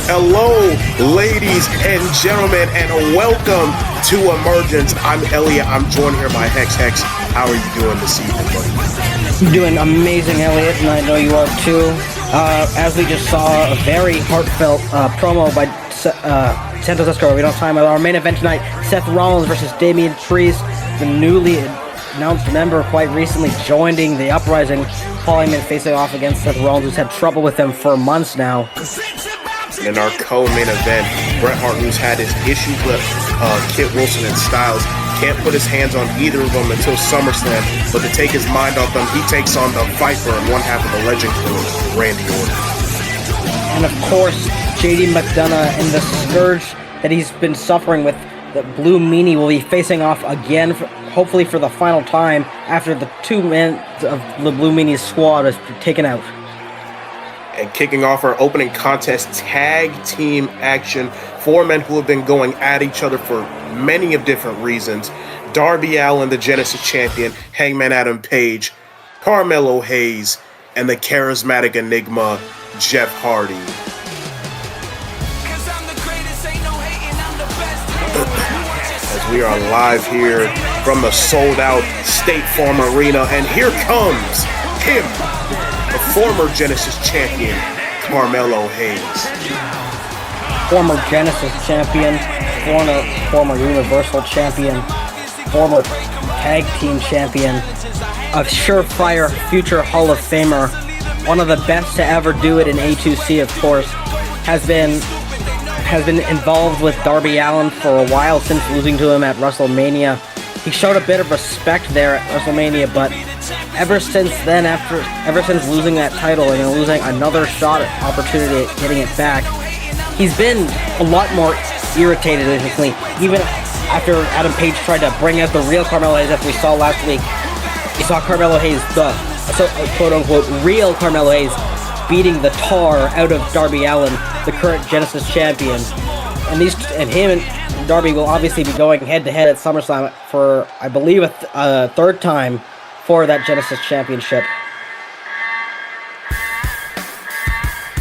Hello, ladies and gentlemen, and welcome to Emergence. I'm Elliot. I'm joined here by Hex. How are you doing this evening, buddy? I'm doing amazing, Elliot, and I know you are too. As we just saw a very heartfelt promo by Santos Escobar. We don't have time. Our main event tonight: Seth Rollins versus Damian Priest, the newly announced member, quite recently joining the Uprising, Parliament, facing off against Seth Rollins, who's had trouble with them for months now. In our co-main event, Bret Hart, who's had his issues with Kit Wilson and Styles, can't put his hands on either of them until SummerSlam, but to take his mind off them, he takes on the Viper and one half of the Legend Killer, Randy Orton. And of course, JD McDonough and the scourge that he's been suffering with, the Blue Meanie, will be facing off again, hopefully for the final time, after the 2 men of the Blue Meanie's squad is taken out. And kicking off our opening contest, tag team action. 4 men who have been going at each other for many of different reasons. Darby Allin, the Genesis champion, Hangman Adam Page, Carmelo Hayes, and the charismatic enigma, Jeff Hardy. As we are live here from the sold-out State Farm Arena, and here comes him, the former Genesis champion, Carmelo Hayes. Former Genesis champion, former Universal champion, former Tag Team champion, a surefire future Hall of Famer, one of the best to ever do it in A2C, of course, has been involved with Darby Allin for a while since losing to him at WrestleMania. He showed a bit of respect there at WrestleMania, but ever since then, ever since losing that title and then losing another shot at opportunity at getting it back, he's been a lot more irritated recently. Even after Adam Page tried to bring out the real Carmelo Hayes, as we saw last week, we saw Carmelo Hayes, the quote-unquote real Carmelo Hayes, beating the tar out of Darby Allin, the current Genesis champion. And him and Darby will obviously be going head-to-head at SummerSlam for, I believe, a third time for that Genesis championship.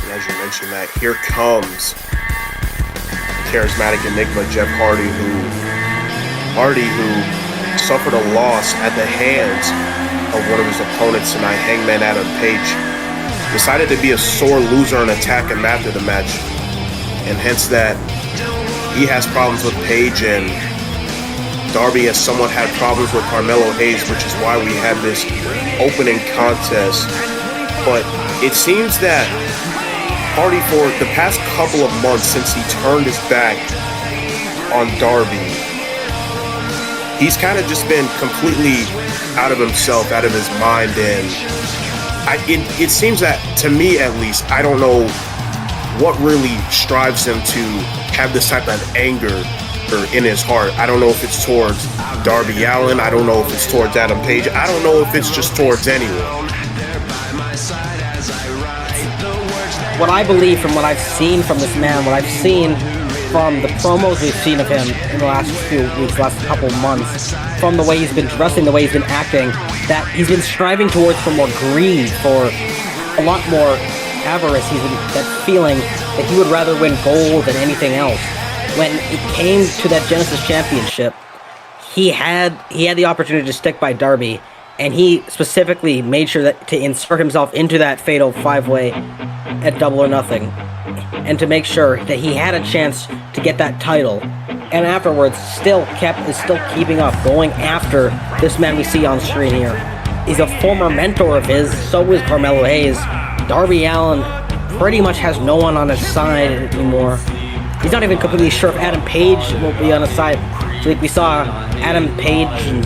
And as you mentioned that, here comes the charismatic enigma, Jeff Hardy, who suffered a loss at the hands of one of his opponents tonight, Hangman Adam Page. Decided to be a sore loser and attack him after the match, and hence that he has problems with Page, and Darby has somewhat had problems with Carmelo Hayes, which is why we have this opening contest. But it seems that Hardy, for the past couple of months since he turned his back on Darby, he's kind of just been completely out of himself, out of his mind, and it seems that, to me at least, I don't know what really strives him to have this type of anger in his heart. I don't know if it's towards Darby Allin. I don't know if it's towards Adam Page. I don't know if it's just towards anyone. What I believe from what I've seen from this man, what I've seen from the promos we've seen of him in the last few weeks, last couple months, from the way he's been dressing, the way he's been acting, that he's been striving towards for more greed, for a lot more avarice. He's been that feeling that he would rather win gold than anything else. When it came to that Genesis championship, he had the opportunity to stick by Darby, and he specifically made sure that to insert himself into that fatal 5-way at Double or Nothing, and to make sure that he had a chance to get that title, and afterwards is still keeping up, going after this man we see on screen here. He's a former mentor of his, so is Carmelo Hayes. Darby Allin pretty much has no one on his side anymore. He's not even completely sure if Adam Page will be on his side. So like we saw Adam Page and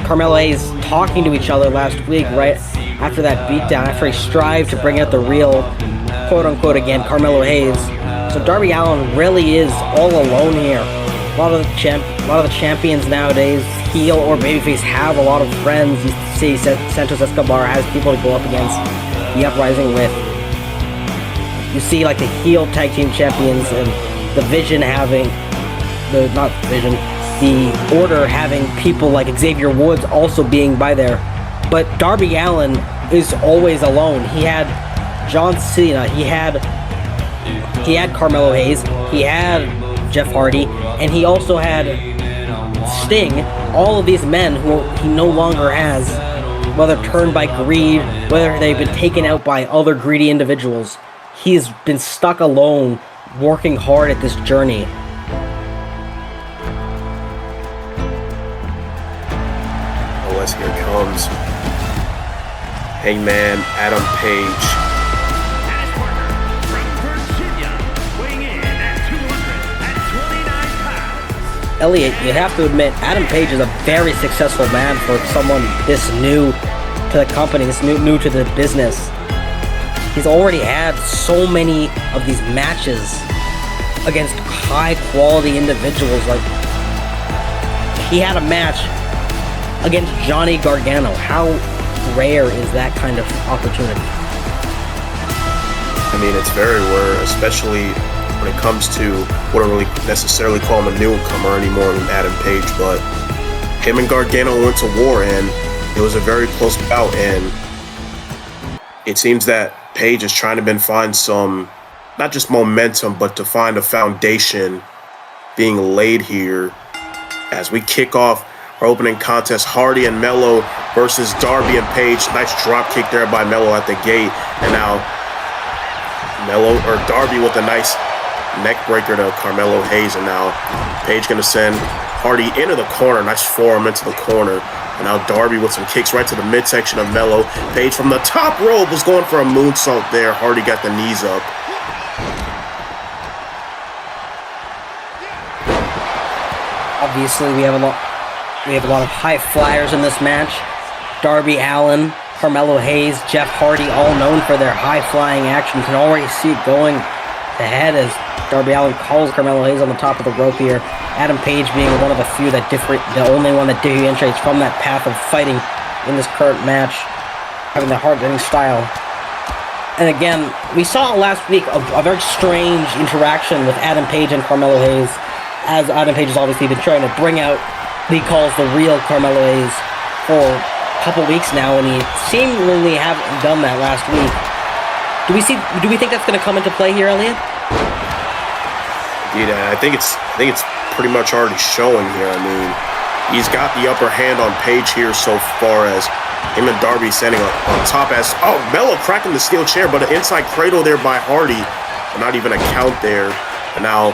Carmelo Hayes talking to each other last week, right after that beatdown, after he strived to bring out the real, quote-unquote, again, Carmelo Hayes. So Darby Allin really is all alone here. A lot of the champions nowadays, heel or babyface, have a lot of friends. You see Santos Escobar has people to go up against the Uprising with. You see like the heel tag team champions and the Vision having, the Order having people like Xavier Woods also being by there. But Darby Allin is always alone. He had John Cena, he had He had Carmelo Hayes, he had Jeff Hardy, and he also had Sting. All of these men who he no longer has, whether turned by greed, whether they've been taken out by other greedy individuals. He's been stuck alone, working hard at this journey. Oh, here it comes. Hangman Adam Page. Elliot, you have to admit, Adam Page is a very successful man for someone this new to the company, this new to the business. He's already had so many of these matches against high-quality individuals. Like, he had a match against Johnny Gargano. How rare is that kind of opportunity? I mean, it's very rare, especially when it comes to what I really necessarily call him a newcomer anymore than Adam Page, but him and Gargano went to war, and it was a very close bout, and it seems that Page is trying to find some, not just momentum, but to find a foundation being laid here as we kick off our opening contest. Hardy and Melo versus Darby and Page. Nice drop kick there by Melo at the gate, and now Darby with a nice neck breaker to Carmelo Hayes, and now Page gonna send Hardy into the corner. Nice forearm into the corner. And now Darby with some kicks right to the midsection of Melo. Page from the top rope was going for a moonsault there. Hardy got the knees up. Obviously, we have a lot of high flyers in this match. Darby Allin, Carmelo Hayes, Jeff Hardy, all known for their high flying action. You can already see it going ahead as Darby Allin calls Carmelo Hayes on the top of the rope here. Adam Page being one of the few the only one that differentiates from that path of fighting in this current match, having the hard-hitting style. And again, we saw last week a very strange interaction with Adam Page and Carmelo Hayes, as Adam Page has obviously been trying to bring out what he calls the real Carmelo Hayes for a couple weeks now, and he seemingly haven't done that last week. Do we think that's going to come into play here, Elliot? Yeah, I think it's pretty much already showing here. I mean, he's got the upper hand on Page here so far, as him and Darby standing on top as Melo cracking the steel chair, but an inside cradle there by Hardy, not even a count there. And now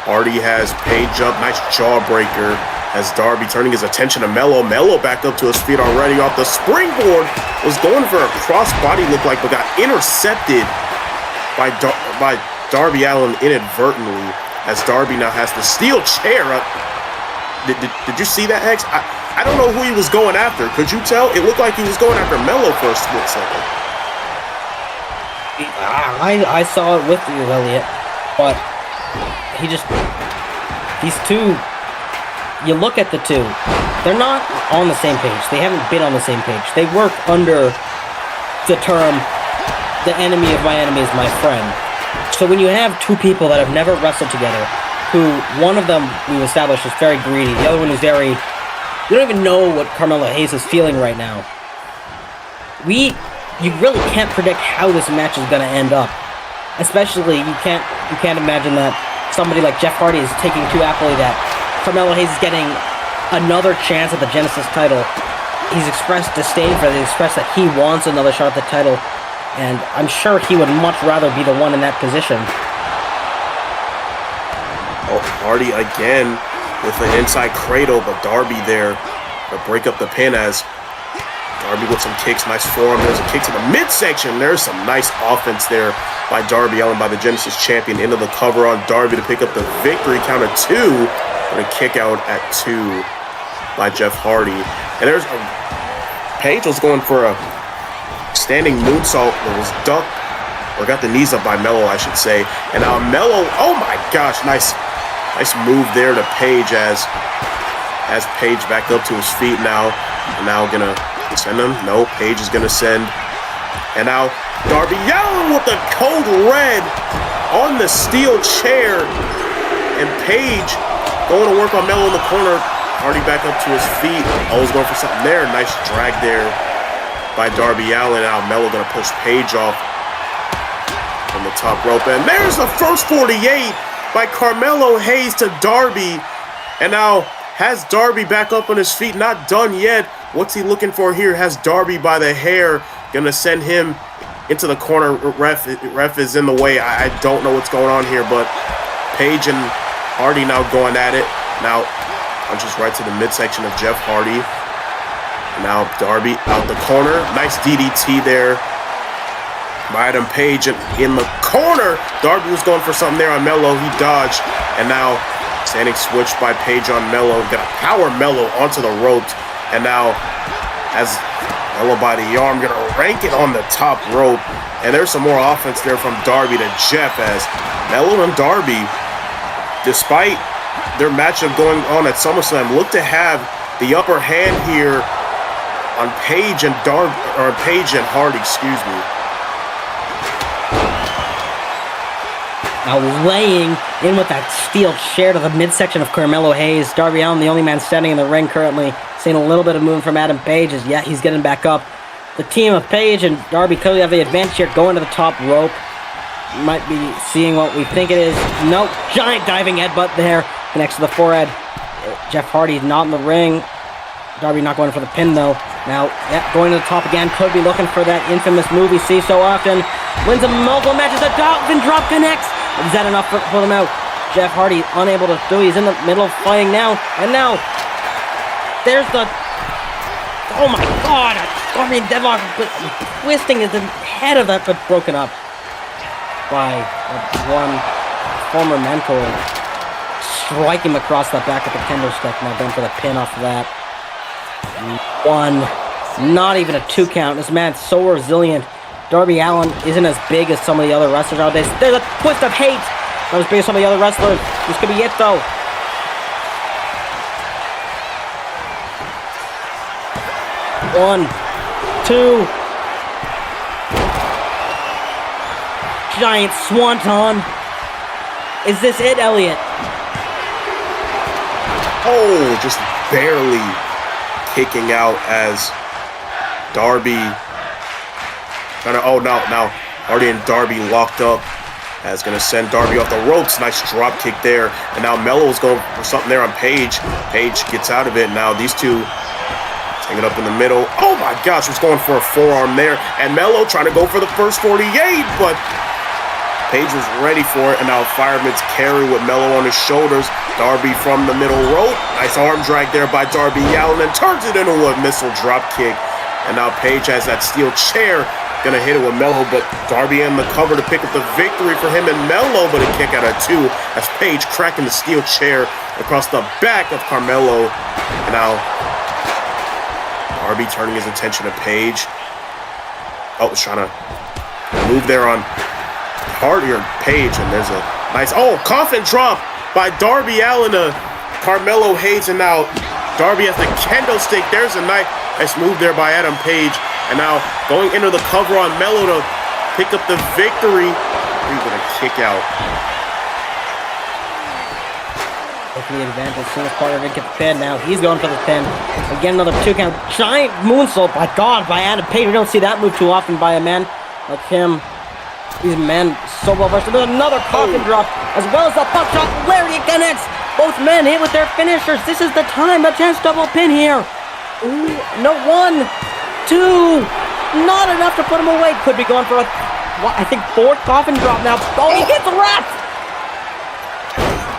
Hardy has Page up, nice jawbreaker, as Darby turning his attention to Melo. Melo back up to his feet already off the springboard, was going for a crossbody look like, but got intercepted by Darby Allin inadvertently, as Darby now has the steel chair up. Did you see that, X? I don't know who he was going after. Could you tell? It looked like he was going after Melo for a split second. I saw it with you, Elliot, but these two, you look at the two, they're not on the same page. They haven't been on the same page. They work under the term, the enemy of my enemy is my friend. So when you have two people that have never wrestled together, who one of them we've established is very greedy, the other one is very, you don't even know what Carmelo Hayes is feeling right now. You really can't predict how this match is going to end up. Especially, you can't imagine that somebody like Jeff Hardy is taking too happily that Carmelo Hayes is getting another chance at the Genesis title. He's expressed disdain for it. He's expressed that he wants another shot at the title. And I'm sure he would much rather be the one in that position. Oh, Hardy again with an inside cradle, but Darby there to break up the pin, as Darby with some kicks, nice forearm. There's a kick to the midsection. There's some nice offense there by Darby Allin, by the Genesis champion, into the cover on Darby to pick up the victory. Count of 2, and a kick out at 2 by Jeff Hardy. And there's Page was going for a standing moonsault that was ducked, or got the knees up by Melo, I should say. And now Melo, oh my gosh, nice move there to Page, as Page back up to his feet now. And now gonna send him. No, Page is gonna send. And now Darby Allin with the code red on the steel chair. And Page going to work on Melo in the corner. Hardy back up to his feet. Always going for something there. Nice drag there by Darby Allin. Now Melo gonna push Page off. from the top rope. And there's the first 48 by Carmelo Hayes to Darby. And now has Darby back up on his feet. Not done yet. What's he looking for here? Has Darby by the hair. Gonna send him into the corner. Ref is in the way. I don't know what's going on here, but Page and Hardy now going at it. Now punches right to the midsection of Jeff Hardy. Now Darby out the corner. Nice DDT there by Adam Page. And in the corner, Darby was going for something there on Melo. He dodged. And now standing switch by Page on Melo. Gonna power Melo onto the ropes. And now has Melo by the arm. Gonna rank it on the top rope. And there's some more offense there from Darby to Jeff as Melo and Darby, despite their matchup going on at SummerSlam, look to have the upper hand here on Page and Page and Hardy, excuse me. Now laying in with that steel chair to the midsection of Carmelo Hayes. Darby Allin, the only man standing in the ring currently, seeing a little bit of movement from Adam Page as yet he's getting back up. The team of Page and Darby clearly have the advantage here, going to the top rope. Might be seeing what we think it is. Nope, giant diving headbutt there, connects to the forehead. Jeff Hardy not in the ring. Darby not going for the pin though. Now, going to the top again. Could be looking for that infamous move we see so often. Wins a multiple matches. The dolphin drop connects. Is that enough to pull him out? Jeff Hardy unable to do. He's in the middle of fighting now. And now, there's the... Oh my God! A Scorpion Deadlock, but twisting is the head of that, but broken up by one former mentor. Strike him across the back of the kendo stick. Now going for the pin off of that. One, not even a 2 count. This man's so resilient. Darby Allin isn't as big as some of the other wrestlers nowadays. There's a twist of hate. Not as big as some of the other wrestlers. This could be it though. One, two. Giant swanton. Is this it, Elliot? Oh, just barely kicking out as Darby now Hardy and Darby locked up as gonna send Darby off the ropes. Nice drop kick there. And now Melo is going for something there on Page. Page gets out of it. Now these two take it up in the middle. Oh my gosh, was going for a forearm there. And Melo trying to go for the first 48, but Page was ready for it. And now Fireman's carry with Melo on his shoulders. Darby from the middle rope. Nice arm drag there by Darby Allin and turns it into a missile drop kick. And now Page has that steel chair. Gonna hit it with Melo, but Darby in the cover to pick up the victory for him and Melo, but a kick out of 2 as Page cracking the steel chair across the back of Carmelo. And now Darby turning his attention to Page. Oh, was trying to move there on Hardy or Page, and there's a nice coffin drop by Darby Allin to Carmelo Hayes, and now Darby has the kendo stick. There's a nice move there by Adam Page. And now going into the cover on Melo to pick up the victory. He's going to kick out. Taking the advantage as soon as Carter gets the pin. Now he's going for the pin. Again, another 2 count. Giant moonsault by Adam Page. We don't see that move too often by a man like him. These men so well versed. There's another coffin drop as well as the buckshot. Lariat connects. Both men hit with their finishers. This is the time. A chance double pin here. Ooh, no, 1, 2, not enough to put him away. Could be going for a, I think, 4th coffin drop now. Oh, he hits the ref!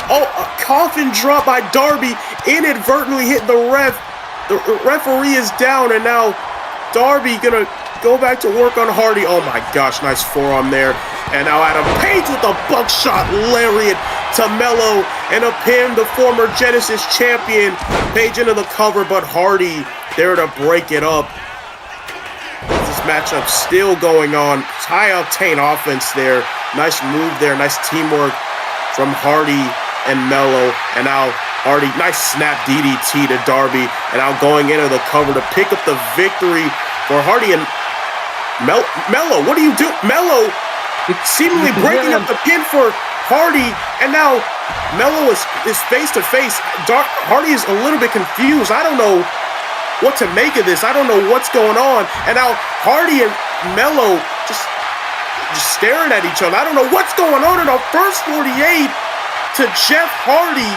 Oh, a coffin drop by Darby, inadvertently hit the ref. The referee is down, and now Darby gonna go back to work on Hardy. Oh my gosh, nice forearm there. And now Adam Page with a buckshot lariat to Melo and a pin, the former Genesis champion. Page into the cover, but Hardy there to break it up. This matchup still going on. High octane offense there. Nice move there. Nice teamwork from Hardy and Melo. And now Hardy, nice snap DDT to Darby. And now going into the cover to pick up the victory for Hardy and Melo. What do you do? Melo seemingly breaking up the pin for Hardy. And now Melo is face to face. Hardy is a little bit confused. I don't know what to make of this. I don't know what's going on. And now Hardy and Melo just just staring at each other. I don't know what's going on in our first 48 to Jeff Hardy.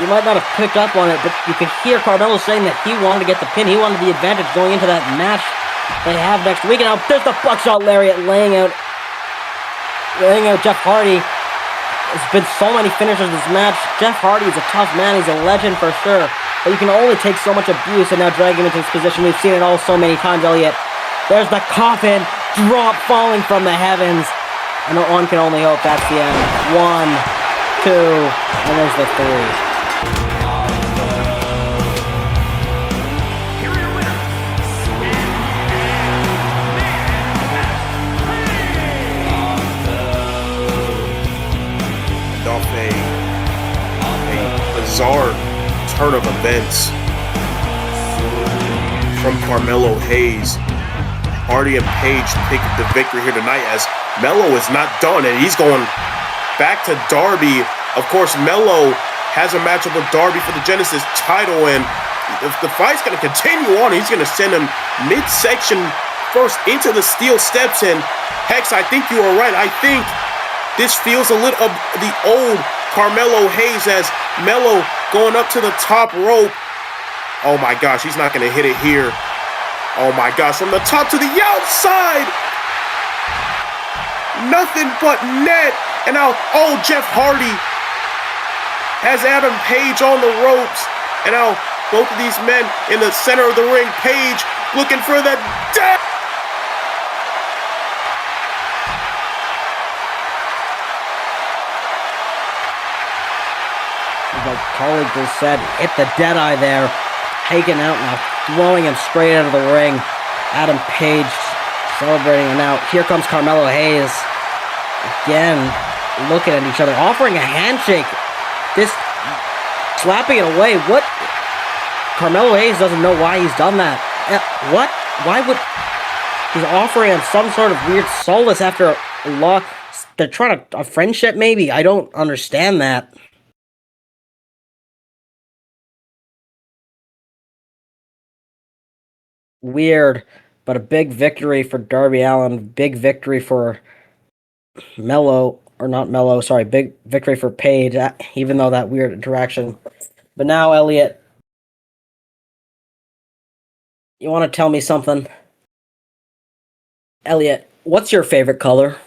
You might not have picked up on it, but you could hear Carmelo saying that he wanted to get the pin. He wanted the advantage going into that match they have next week. And now there's the buckshot lariat laying out Jeff Hardy. There's been so many finishers this match. Jeff Hardy is a tough man. He's a legend for sure. But you can only take so much abuse and now drag him into this position. We've seen it all so many times, Elliot. There's the coffin drop falling from the heavens. And one can only hope that's the end. 1, 2, and there's the 3. Bizarre turn of events from Carmelo Hayes. Hardy and Page picked the victory here tonight as Melo is not done and he's going back to Darby. Of course, Melo has a matchup with Darby for the Genesis title, and if the fight's going to continue on, he's going to send him midsection first into the steel steps. And Hex, I think you are right. I think this feels a little of the old Carmelo Hayes as Melo going up to the top rope. Oh my gosh, he's not going to hit it here. Oh my gosh, from the top to the outside. Nothing but net. And now, oh, Jeff Hardy has Adam Page on the ropes. And now both of these men in the center of the ring. Page looking for the death. Like colleague just said, hit the dead eye there, taken out now, throwing him straight out of the ring. Adam Page celebrating, and now here comes Carmelo Hayes again, looking at each other, offering a handshake, this slapping it away. What? Carmelo Hayes doesn't know why he's done that. What? Why would he's offering him some sort of weird solace after a loss? They're trying to a friendship, maybe. I don't understand that. Weird, but a big victory for Darby Allin, big victory for Melo, or not Melo, sorry, big victory for Page, even though that weird interaction. But now, Elliot, you want to tell me something? Elliot, what's your favorite color?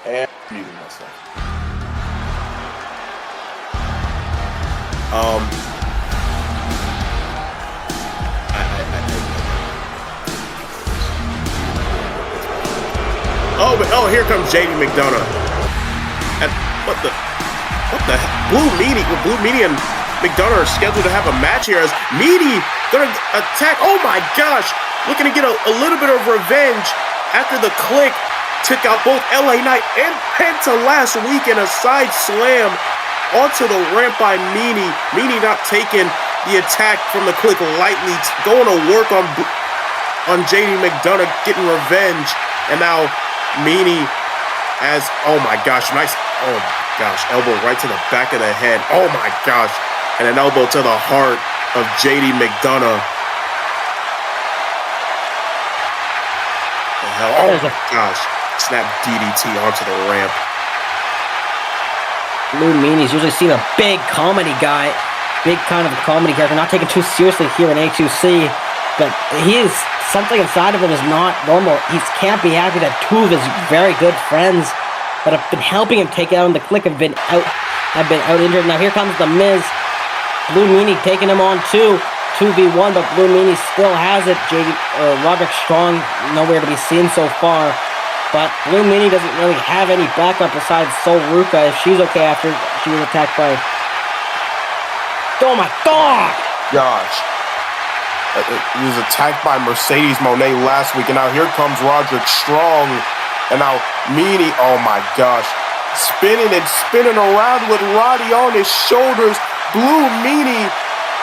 And muting myself. Oh, here comes JD McDonough. And what the Blue Meanie and McDonough are scheduled to have a match here as Meanie gonna attack. Oh my gosh, looking to get a little bit of revenge after the Click took out both LA Knight and Penta last week in a side slam onto the ramp by Meanie. Meanie not taking the attack from the Click lightly, going to work on JD McDonough, getting revenge. And now Meanie has, oh my gosh, nice, oh my gosh, elbow right to the back of the head. Oh my gosh, and an elbow to the heart of JD McDonough. The hell, oh my gosh, snap DDT onto the ramp. Blue Meanie's usually seen a big comedy guy, big kind of a comedy character, not taken too seriously here in A2C, but he is, something inside of him is not normal. He can't be happy that two of his very good friends that have been helping him take out in the Click have been out injured. Now here comes the Miz. Blue Meanie taking him on 2v1, but Blue Meanie still has it. Roderick Strong nowhere to be seen so far. But Blue Meanie doesn't really have any backup besides Sol Ruka if she's okay after she was attacked by... Oh my god! Gosh. He was attacked by Mercedes Moné last week, and now here comes Roderick Strong. And now Meanie, oh my gosh, spinning and spinning around with Roddy on his shoulders. Blue Meanie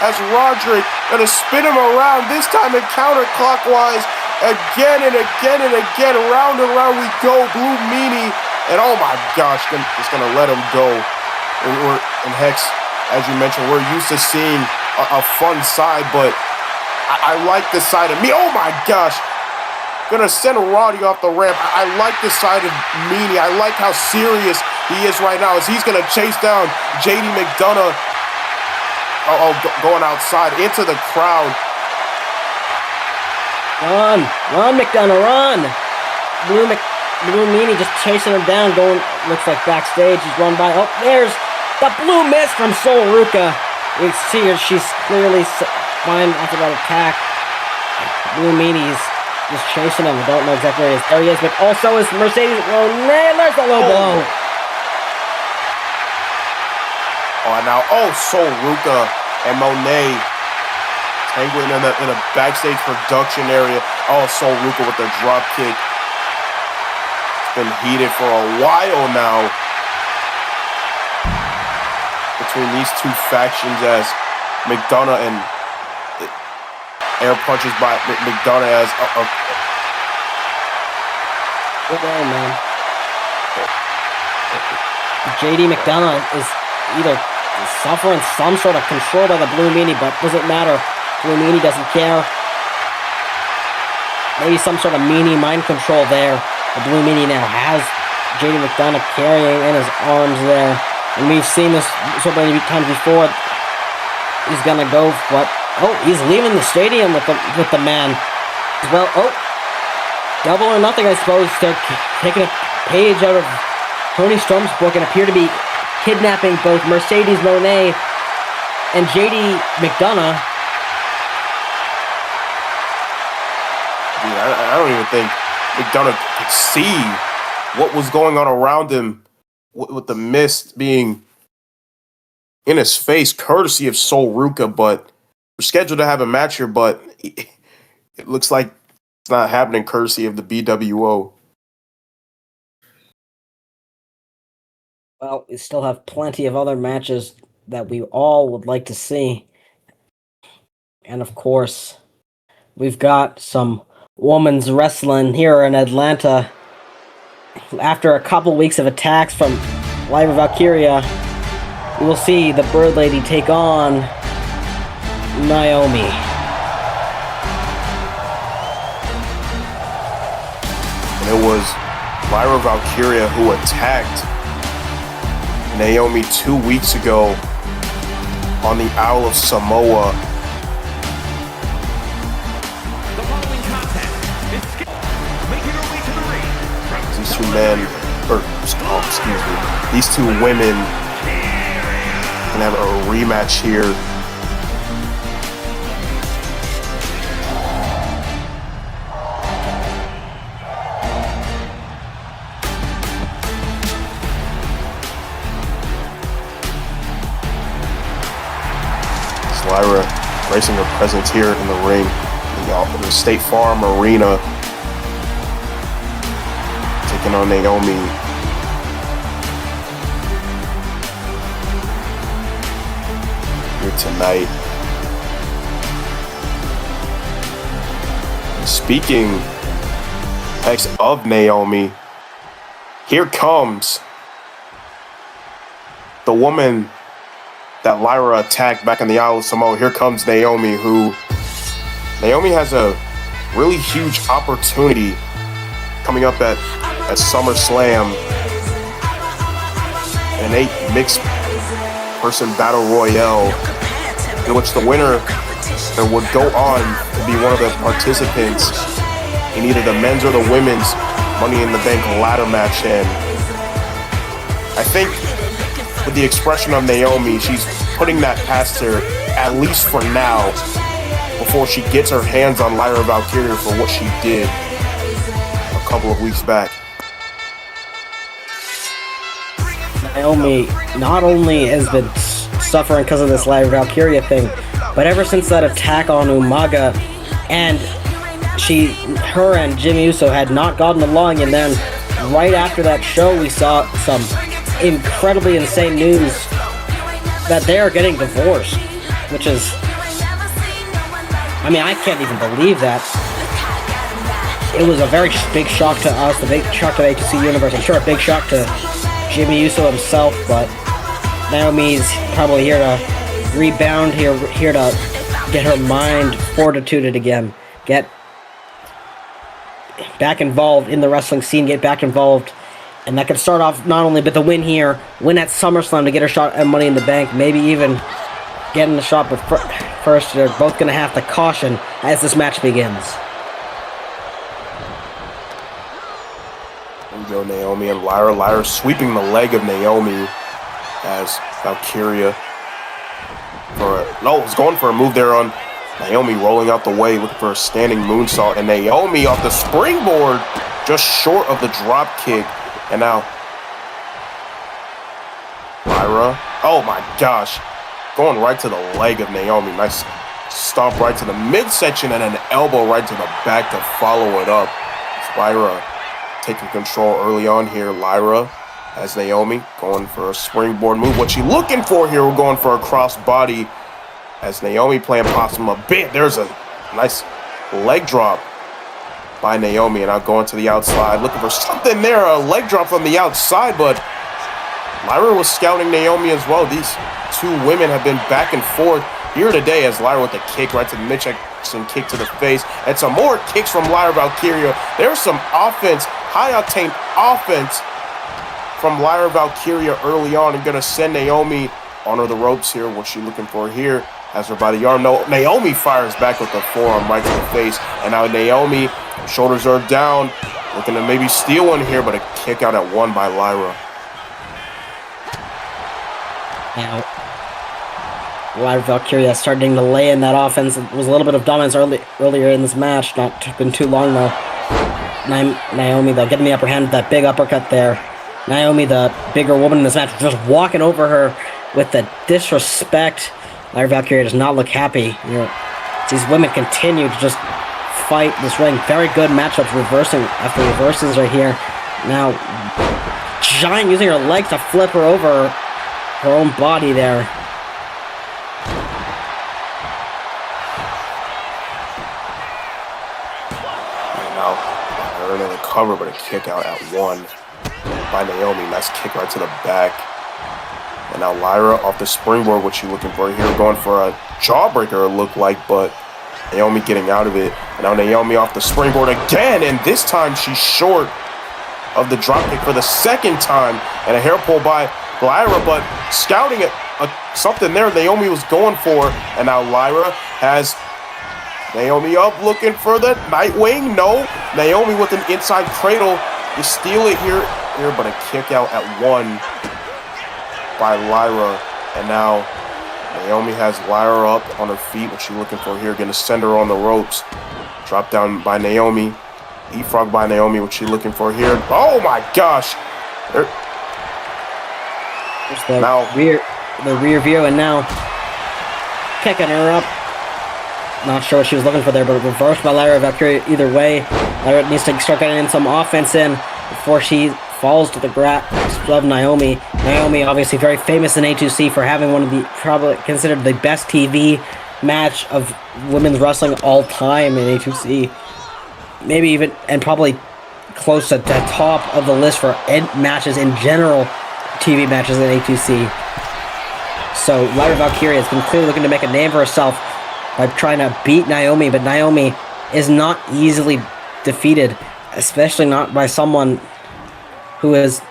has Roderick gonna spin him around, this time in counterclockwise. Again and again and again, round and round we go. Blue Meanie, and oh my gosh, just gonna let him go. And Hex, as you mentioned, we're used to seeing a fun side, but I like this side of me. Oh my gosh. gonna send Roddy off the ramp. I like this side of Meanie. I like how serious he is right now as he's gonna chase down JD McDonough. Going outside into the crowd. Run, McDonough, run! Blue Meanie just chasing him down, going, looks like backstage. He's run by. Oh, there's the blue mist from Sol Ruca. You see her, she's clearly fine after that attack. Blue Meanie's just chasing him. I don't know exactly where he is. There he is, but also is Mercedes. Oh, there's the low blow. Oh, and now, Sol Ruca and Monet tangling in a backstage production area. Sol Ruca with the drop kick. It's been heated for a while now between these two factions as McDonough and air punches by McDonough as Good game, man. JD McDonough is either suffering some sort of control by the Blue Meanie, but doesn't matter. Blue Meanie doesn't care. Maybe some sort of Meanie mind control there. The Blue Meanie now has JD McDonough carrying in his arms there. And we've seen this so many times before. He's gonna go, but he's leaving the stadium with the man as well. Double or nothing, I suppose. They're taking a page out of Tony Storm's book and appear to be kidnapping both Mercedes Moné and JD McDonough. Dude, I don't even think McDonough could see what was going on around him with the mist being in his face, courtesy of Sol Ruca. But we're scheduled to have a match here, but it looks like it's not happening courtesy of the BWO. Well, we still have plenty of other matches that we all would like to see. And of course, we've got some women's wrestling here in Atlanta. After a couple weeks of attacks from Lyra Valkyria, we will see the Bird Lady take on Naomi. And it was Lyra Valkyria who attacked Naomi 2 weeks ago on the Isle of Samoa. These two men, these two women can have a rematch here. Lyra gracing her presence here in the ring, in the State Farm Arena, taking on Naomi. Here tonight. And speaking of Naomi, here comes the woman that Lyra attacked back in the Isle of Samoa. Here comes Naomi, Naomi has a really huge opportunity coming up at SummerSlam, an 8 mixed person battle royale, in which the winner would go on to be one of the participants in either the men's or the women's Money in the Bank ladder match. And I think with the expression of Naomi, she's putting that past her, at least for now, before she gets her hands on Lyra Valkyria for what she did a couple of weeks back. Naomi not only has been suffering because of this Lyra Valkyria thing, but ever since that attack on Umaga, and her and Jimmy Uso had not gotten along, and then right after that show we saw some incredibly insane news that they are getting divorced, which is, I can't even believe that. It was a very big shock to us, a big shock to the A2C universe. I'm sure a big shock to Jimmy Uso himself, but Naomi's probably here to rebound, here to get her mind fortituded again, get back involved in the wrestling scene, get back involved. And that could start off not only with the win here, win at SummerSlam to get a shot at Money in the Bank, maybe even getting the shot, but first they're both going to have to caution as this match begins. There we go, Naomi and Lyra. Lyra sweeping the leg of Naomi as Valkyria was going for a move there on Naomi, rolling out the way, looking for a standing moonsault, and Naomi off the springboard, just short of the drop kick. And now Lyra, oh my gosh, going right to the leg of Naomi. Nice stomp right to the midsection and an elbow right to the back to follow it up. It's Lyra taking control early on here. Lyra has Naomi going for a springboard move. What she looking for here? We're going for a cross body as Naomi playing possum a bit. There's a nice leg drop by Naomi, and I'm going to the outside, looking for something there, a leg drop from the outside, but Lyra was scouting Naomi as well. These two women have been back and forth here today as Lyra with the kick right to the midsection, kick to the face, and some more kicks from Lyra Valkyria. There's some offense, high-octane offense from Lyra Valkyria early on, and going to send Naomi on the ropes here. What's she looking for here? Has her by the arm. No, Naomi fires back with the forearm right to the face, and now Naomi, shoulders are down, looking to maybe steal one here, but a kick out at one by Lyra. Now, Lyra Valkyria starting to lay in that offense. It was a little bit of dominance earlier in this match. Not been too long though. Naomi though getting the upper hand with that big uppercut there. Naomi, the bigger woman in this match, just walking over her with the disrespect. Lyra Valkyria does not look happy. You know, these women continue to just fight this ring. Very good matchups, reversing after reverses right here. Now, Giant using her legs to flip her over her own body there. And now, they're in the cover, but a kick out at one by Naomi. Nice kick right to the back. And now Lyra off the springboard, what she looking for here, going for a jawbreaker, it looked like, but Naomi getting out of it. And now Naomi off the springboard again, and this time she's short of the dropkick for the second time, and a hair pull by Lyra, but scouting it, something there Naomi was going for, and now Lyra has Naomi up, looking for the Nightwing. No, Naomi with an inside cradle. You steal it here, but a kick out at one by Lyra, and now Naomi has Lyra up on her feet. What she looking for here? Going to send her on the ropes. Drop down by Naomi. E-frog by Naomi. What she looking for here? Oh my gosh! The rear view, and now kicking her up. Not sure what she was looking for there, but reversed by Lyra Valkyria. Either way, Lyra needs to start getting in some offense in before she falls to the grasp of Naomi. Naomi, obviously very famous in A2C for having one of the, probably considered the best TV match of women's wrestling all time in A2C. Maybe even, and probably close to the top of the list for matches in general, TV matches in A2C. So Lyra Valkyria has been clearly looking to make a name for herself by trying to beat Naomi, but Naomi is not easily defeated, especially not by someone who has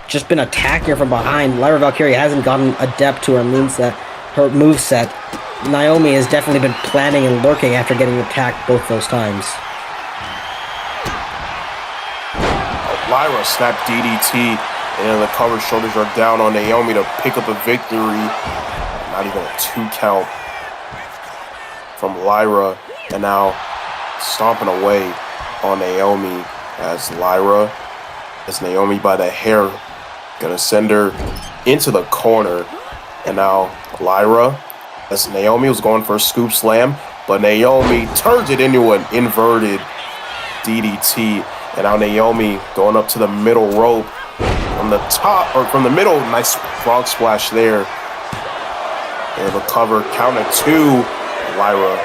just been attacking her from behind. Lyra Valkyria hasn't gotten adept to her moveset. Naomi has definitely been planning and lurking after getting attacked both those times. Lyra snapped DDT, and the cover, shoulders are down on Naomi to pick up a victory. Not even a 2 count from Lyra, and now stomping away on Naomi as Lyra has Naomi by the hair, gonna send her into the corner, and now Lyra, as Naomi was going for a scoop slam, but Naomi turns it into an inverted DDT, and now Naomi going up to the middle rope from the top, or from the middle. Nice frog splash there, and the cover, count of 2. Lyra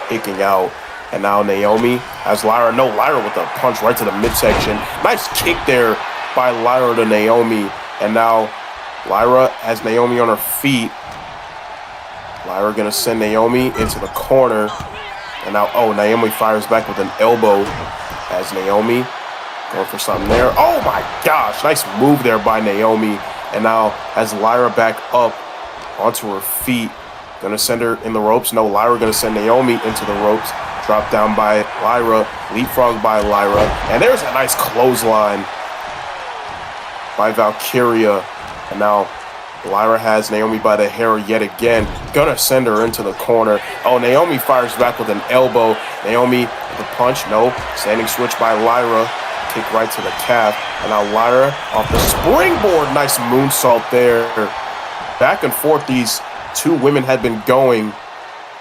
kicking out, and now Naomi has Lyra. No, Lyra with a punch right to the midsection. Nice kick there by Lyra to Naomi, and now Lyra has Naomi on her feet. Lyra gonna send Naomi into the corner, And now, oh, Naomi fires back with an elbow as Naomi going for something there. Oh my gosh, nice move there by Naomi. And now has Lyra back up onto her feet. Gonna send her in the ropes. No, Lyra gonna send Naomi into the ropes. Drop down by Lyra, leapfrog by Lyra. And there's a nice clothesline by Valkyria. And now Lyra has Naomi by the hair yet again. Gonna send her into the corner. Oh, Naomi fires back with an elbow. Naomi with a punch. No. Standing switch by Lyra. Kick right to the calf. And now Lyra off the springboard. Nice moonsault there. Back and forth these two women had been going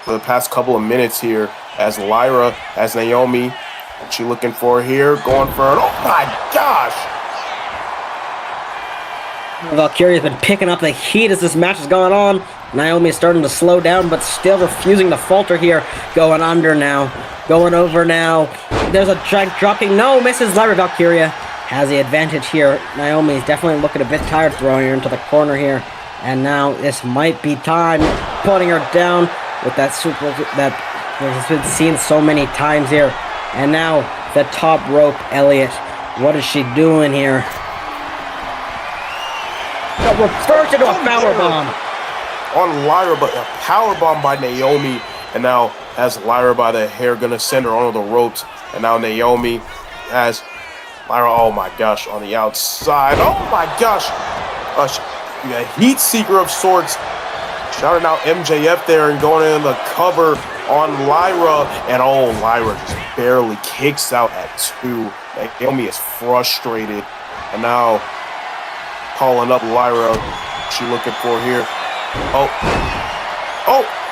for the past couple of minutes here. As Lyra, as Naomi. What she looking for here? Going for it. Oh my gosh. Valkyria's been picking up the heat as this match is going on. Naomi is starting to slow down, but still refusing to falter here. Going under now. Going over now. There's a giant dropping. No, misses Lyra. Valkyria has the advantage here. Naomi is definitely looking a bit tired, throwing her into the corner here. And now this might be time. Putting her down with that super that has been seen so many times here. And now the top rope, Elliot. What is she doing here? Reversed into a powerbomb on Lyra, but a powerbomb by Naomi. And now has Lyra by the hair, gonna send her onto the ropes. And now Naomi has Lyra, oh my gosh, on the outside. Oh my gosh. A heat seeker of sorts. Shouting out MJF there and going in the cover on Lyra. And oh, Lyra just barely kicks out at 2. Naomi is frustrated. And now calling up Lyra. She looking for here.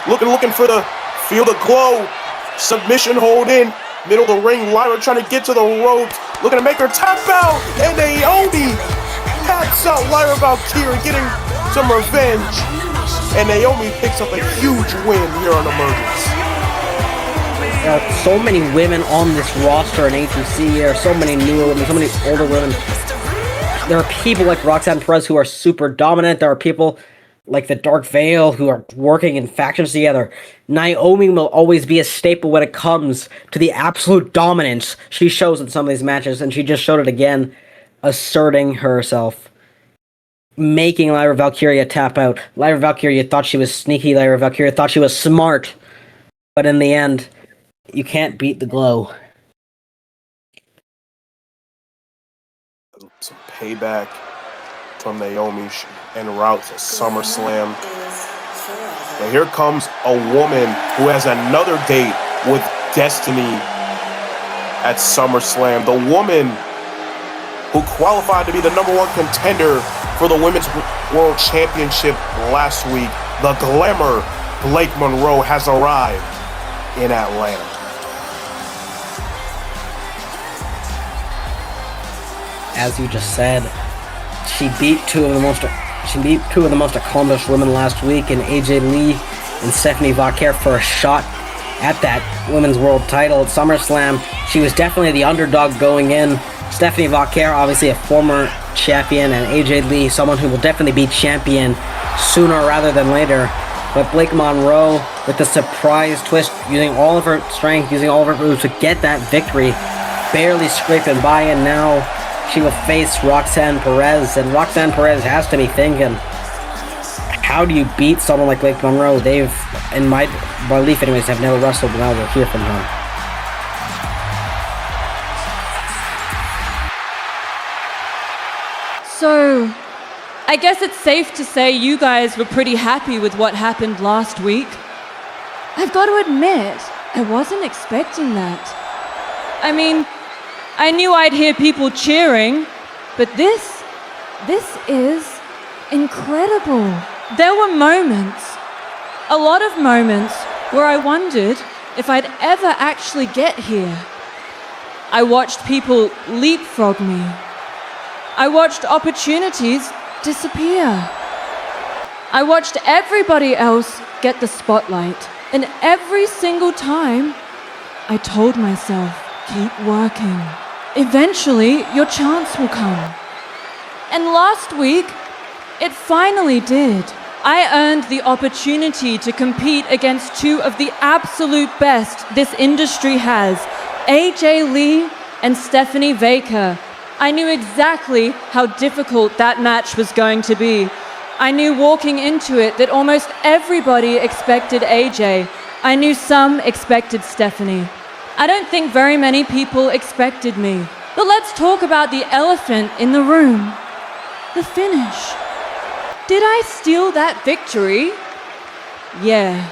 Looking for the feel the glow. Submission hold in. Middle of the ring. Lyra trying to get to the ropes. Looking to make her tap out. And Naomi taps out Lyra Valkyria, getting some revenge. And Naomi picks up a huge win here on Emergence. There are so many women on this roster in A2C here. So many newer women, so many older women. There are people like Roxanne Perez who are super dominant. There are people like the Dark Veil who are working in factions together. Naomi will always be a staple when it comes to the absolute dominance she shows in some of these matches, and she just showed it again, asserting herself, making Lyra Valkyria tap out. Lyra Valkyria thought she was sneaky. Lyra Valkyria thought she was smart. But in the end, you can't beat the glow. Some payback from Naomi en route to SummerSlam. And here comes a woman who has another date with Destiny at SummerSlam. The woman who qualified to be the #1 contender for the Women's World Championship last week. The Glamour, Blake Monroe, has arrived in Atlanta. As you just said, she beat two of the most accomplished women last week in AJ Lee and Stephanie Vaquer for a shot at that women's world title at SummerSlam. She was definitely the underdog going in. Stephanie Vaquer, obviously a former champion, and AJ Lee, someone who will definitely be champion sooner rather than later. But Blake Monroe, with the surprise twist, using all of her strength, using all of her moves to get that victory, barely scraping by, and now she will face Roxanne Perez, and Roxanne Perez has to be thinking, how do you beat someone like Blake Monroe? They've, in my belief anyways, have never wrestled, and now we'll hear from her. So, I guess it's safe to say you guys were pretty happy with what happened last week. I've got to admit, I wasn't expecting that. I mean, I knew I'd hear people cheering, but this is incredible. There were moments, a lot of moments, where I wondered if I'd ever actually get here. I watched people leapfrog me. I watched opportunities disappear. I watched everybody else get the spotlight, and every single time, I told myself, keep working. Eventually, your chance will come. And last week, it finally did. I earned the opportunity to compete against two of the absolute best this industry has, AJ Lee and Stephanie Baker. I knew exactly how difficult that match was going to be. I knew walking into it that almost everybody expected AJ. I knew some expected Stephanie. I don't think very many people expected me. But let's talk about the elephant in the room. The finish. Did I steal that victory? Yeah,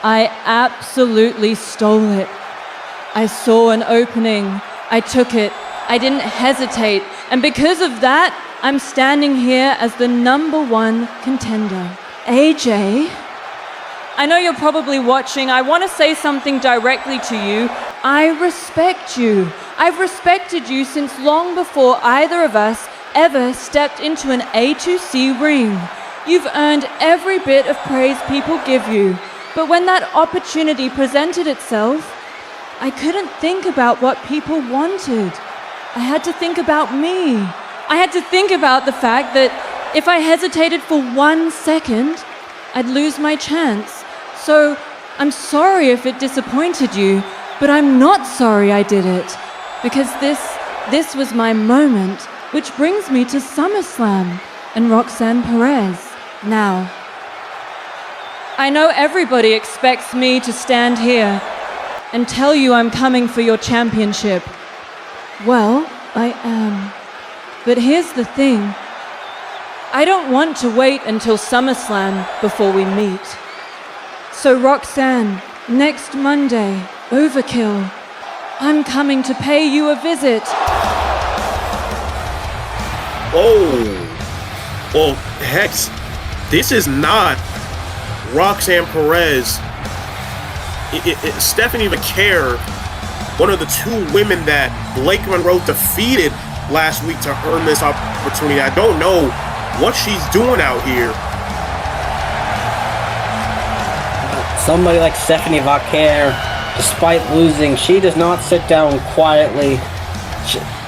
I absolutely stole it. I saw an opening. I took it. I didn't hesitate. And because of that, I'm standing here as the #1 contender. AJ, I know you're probably watching. I want to say something directly to you. I respect you. I've respected you since long before either of us ever stepped into an A2C ring. You've earned every bit of praise people give you. But when that opportunity presented itself, I couldn't think about what people wanted. I had to think about me. I had to think about the fact that if I hesitated for 1 second, I'd lose my chance. So I'm sorry if it disappointed you, but I'm not sorry I did it. Because this was my moment, which brings me to SummerSlam and Roxanne Perez. Now, I know everybody expects me to stand here and tell you I'm coming for your championship. Well, I am. But here's the thing. I don't want to wait until SummerSlam before we meet. So Roxanne, next Monday, Overkill, I'm coming to pay you a visit. Oh, well, Hex, this is not Roxanne Perez. Stephanie Baker, one of the two women that Blake Monroe defeated last week to earn this opportunity. I don't know what she's doing out here. Somebody like Stephanie Baker, despite losing, she does not sit down quietly.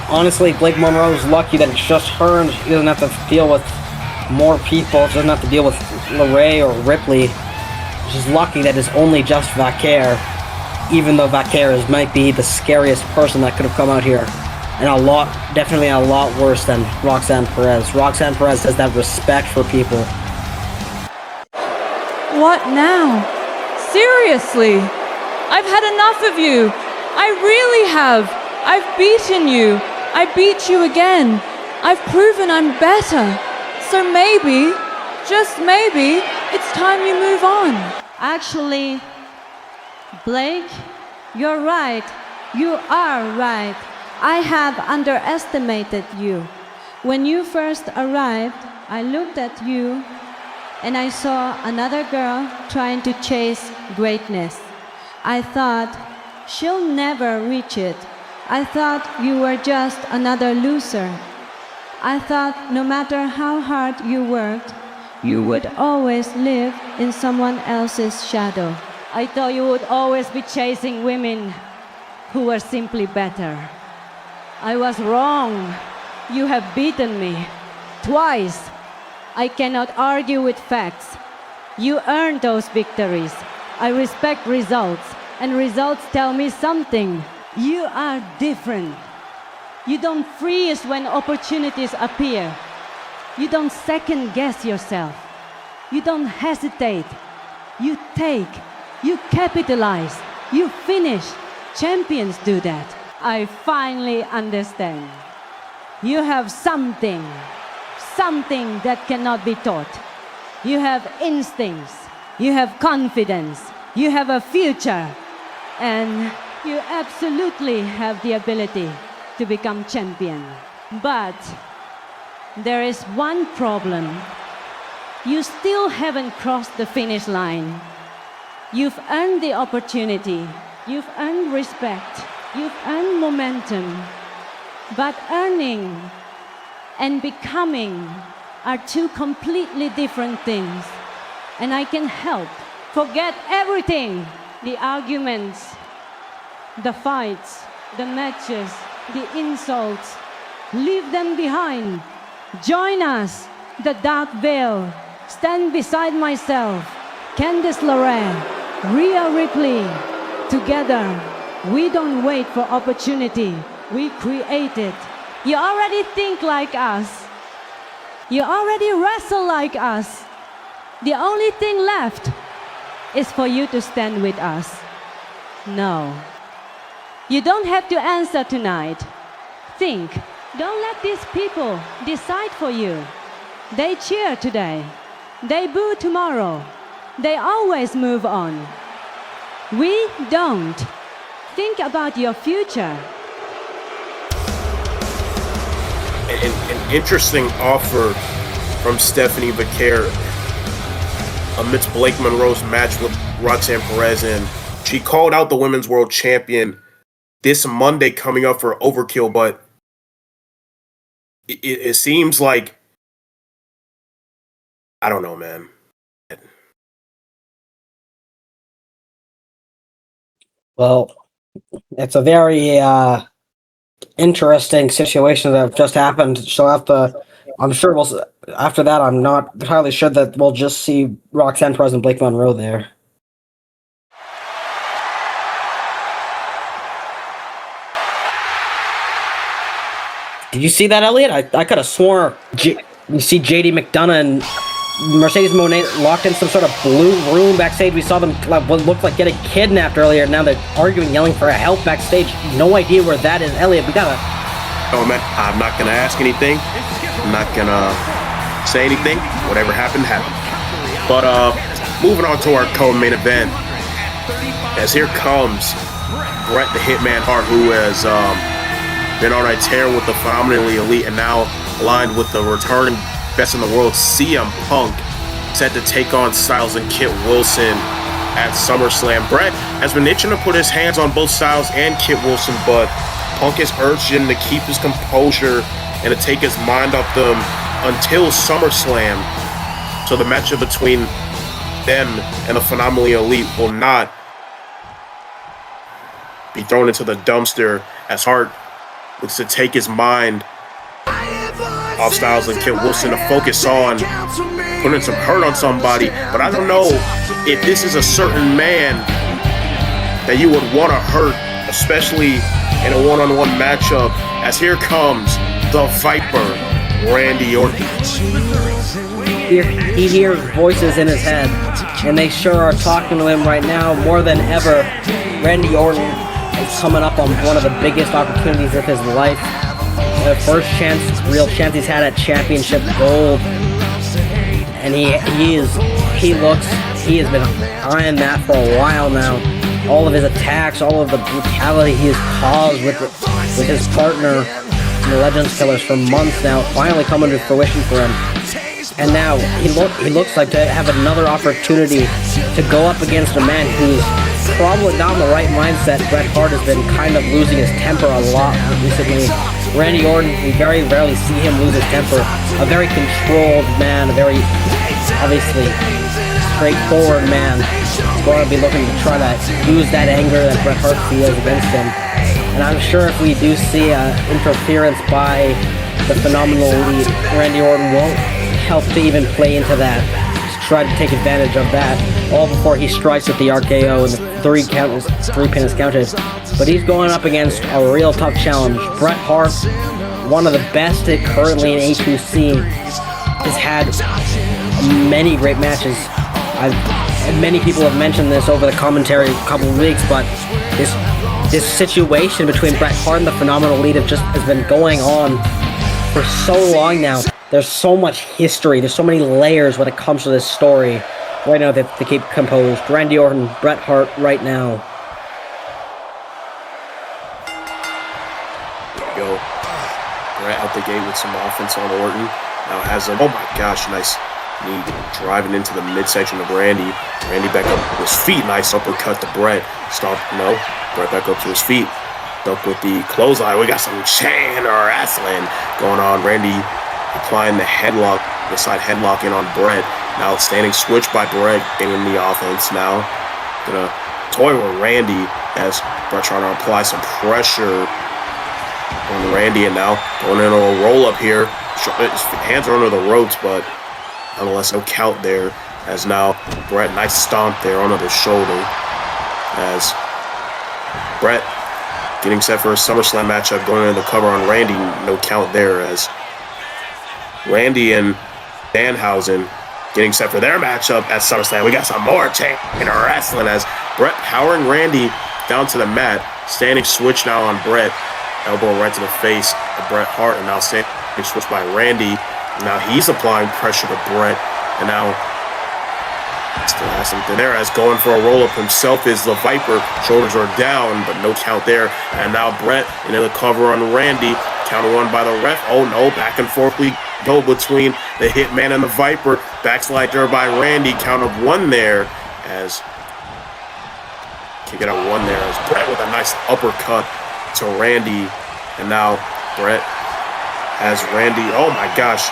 Honestly, Blake Monroe's lucky that it's just her and she doesn't have to deal with more people. She doesn't have to deal with LeRae or Ripley. She's lucky that it's only just Baker, even though Baker might be the scariest person that could have come out here. And definitely a lot worse than Roxanne Perez. Roxanne Perez has that respect for people. What now? Seriously? I've had enough of you. I really have. I've beaten you. I beat you again. I've proven I'm better. So maybe, just maybe, it's time you move on. Actually, Blake, you're right. You are right. I have underestimated you. When you first arrived, I looked at you and I saw another girl trying to chase greatness. I thought, she'll never reach it. I thought you were just another loser. I thought no matter how hard you worked, you would always live in someone else's shadow. I thought you would always be chasing women who were simply better. I was wrong. You have beaten me twice. I cannot argue with facts. You earned those victories. I respect results, and results tell me something. You are different. You don't freeze when opportunities appear. You don't second guess yourself. You don't hesitate. You take. You capitalize. You finish. Champions do that. I finally understand. You have something that cannot be taught. You have instincts. You have confidence. You have a future. And you absolutely have the ability to become champion. But there is one problem. You still haven't crossed the finish line. You've earned the opportunity. You've earned respect. You've earned momentum. But earning and becoming are two completely different things. And I can help. Forget everything. The arguments, the fights, the matches, the insults. Leave them behind. Join us, the Dark Veil. stand beside myself, Candice LeRae, Rhea Ripley. Together, we don't wait for opportunity, we create it. You already think like us. You already wrestle like us. The only thing left is for you to stand with us. No. You don't have to answer tonight. Think. Don't let these people decide for you. They cheer today. They boo tomorrow. They always move on. We don't. Think about your future. An interesting offer from Stephanie Vaquer amidst Blake Monroe's match with Roxanne Perez, and she called out the Women's World Champion this Monday coming up for Overkill, but it seems like, I don't know, man. Well, it's a very interesting situation that just happened. She'll have to. I'm sure we'll. After that, I'm not entirely sure that we'll just see Roxanne Perez and Blake Monroe there. Did you see that, Elliot? I could have swore you see JD McDonough and Mercedes Moné locked in some sort of blue room backstage. We saw them what looked like getting kidnapped earlier. Now they're arguing, yelling for help backstage. No idea where that is. Elliot, we gotta... Oh, man, I'm not going to ask anything. I'm not going to say anything. Whatever happened, happened. But moving on to our co-main event, as here comes Bret the Hitman Hart, who has been on a tear with the phenomenally elite and now aligned with the returning best in the world, CM Punk, set to take on Styles and Kit Wilson at SummerSlam. Bret has been itching to put his hands on both Styles and Kit Wilson, but Punk has urged him to keep his composure and to take his mind off them until SummerSlam. So the matchup between them and the phenomenally elite will not be thrown into the dumpster as Hart looks to take his mind off Styles and Kit Wilson to focus on putting some hurt on somebody. But I don't know if this is a certain man that you would want to hurt, especially in a one-on-one matchup, as here comes the Viper, Randy Orton. He hears voices in his head, and they sure are talking to him right now more than ever. Randy Orton is coming up on one of the biggest opportunities of his life. The first chance, real chance he's had at championship gold. And he has been eyeing that for a while now. All of his attacks, all of the brutality he has caused with his partner in the Legends Killers for months now, finally coming to fruition for him. And now he looks like to have another opportunity to go up against a man who's probably not in the right mindset. Bret Hart has been kind of losing his temper a lot recently. Randy Orton, we very rarely see him lose his temper. A very controlled man, a very obviously straightforward man. He's going to be looking to try to use that anger that Bret Hart feels against him. And I'm sure if we do see interference by the phenomenal elite, Randy Orton won't help to even play into that. Just try to take advantage of that, all before he strikes with the RKO and the 3 pin is counted. But he's going up against a real tough challenge. Bret Hart, one of the best currently in A2C, has had many great matches. Many people have mentioned this over the commentary a couple of weeks, but this situation between Bret Hart and the phenomenal elite has been going on for so long now. There's so much history. There's so many layers when it comes to this story. Right now, they have to keep composed. Randy Orton, Bret Hart, right now. Go. Bret out the gate with some offense on Orton. Now has him. Oh my gosh, nice knee driving into the midsection of Randy. Randy back up to his feet. Nice uppercut to Bret. Stomp. No. Bret back up to his feet. Duck with the clothesline. We got some chain or wrestling going on. Randy applying the headlock, the side headlock in on Bret. Now standing switch by Bret, getting the offense now. Gonna toy with Randy as Bret trying to apply some pressure on Randy, and now going into a roll up here. His hands are under the ropes, but Nonetheless, no count there. As now Brett, nice stomp there onto the shoulder. As Brett getting set for a SummerSlam matchup, going into the cover on Randy. No count there. As Randy and Danhausen getting set for their matchup at SummerSlam. We got some more chain wrestling as Brett powering Randy down to the mat. Standing switch now on Brett. Elbow right to the face of Bret Hart, and now standing switch by Randy. Now he's applying pressure to Brett, and now still has something there as going for a roll-up himself is the Viper. Shoulders are down, but no count there. And now Brett into the cover on Randy. Counter one by the ref. Oh no, back and forth we go between the Hitman and the Viper. Backslide there by Randy. Count of one there as kick it out one there as Brett with a nice uppercut to Randy. And now Brett has Randy. Oh my gosh.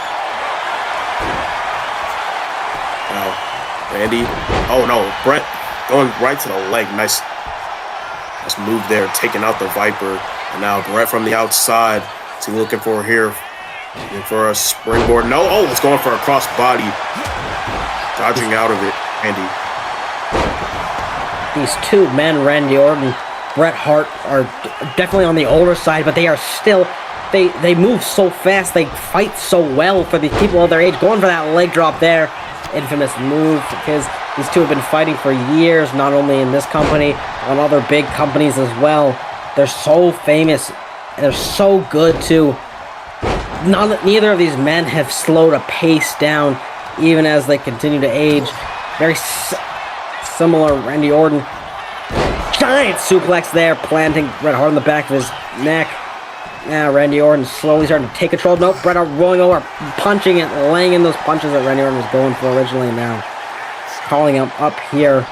Now Randy. Oh no, Brett going right to the leg. Nice move there, taking out the Viper. And now Brett from the outside. What's he looking for here? Looking for a springboard. No, oh, it's going for a cross body. Dodging out of it, Randy. These two men, Randy Orton, Bret Hart, are definitely on the older side, but they are still, they move so fast, they fight so well for these people of their age. Going for that leg drop there, infamous move, because these two have been fighting for years, not only in this company, on other big companies as well. They're so famous, they're so good too. Neither of these men have slowed a pace down, even as they continue to age. Very similar. Randy Orton, giant suplex there, planting Bret Hart on the back of his neck. Now Randy Orton slowly starting to take control. Nope, Bret Hart rolling over, punching it, laying in those punches that Randy Orton was going for originally. Now calling him up here.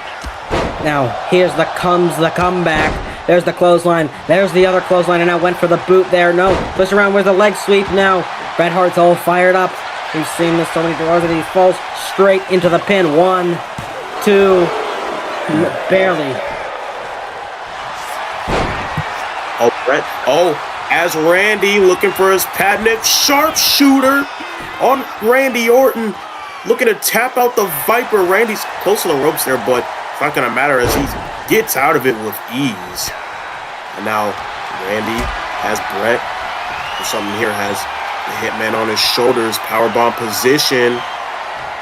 Now here's the comeback. There's the clothesline. There's the other clothesline, and now went for the boot there. No, twist around with the leg sweep now. Bret Hart's all fired up. We've seen this so many times that he falls straight into the pin. 1, 2, barely. Oh, Brett. Oh, as Randy looking for his patented sharpshooter on Randy Orton. Looking to tap out the Viper. Randy's close to the ropes there, but it's not going to matter as he gets out of it with ease. And now Randy has Brett. Or something here, has the Hitman on his shoulders. Powerbomb position.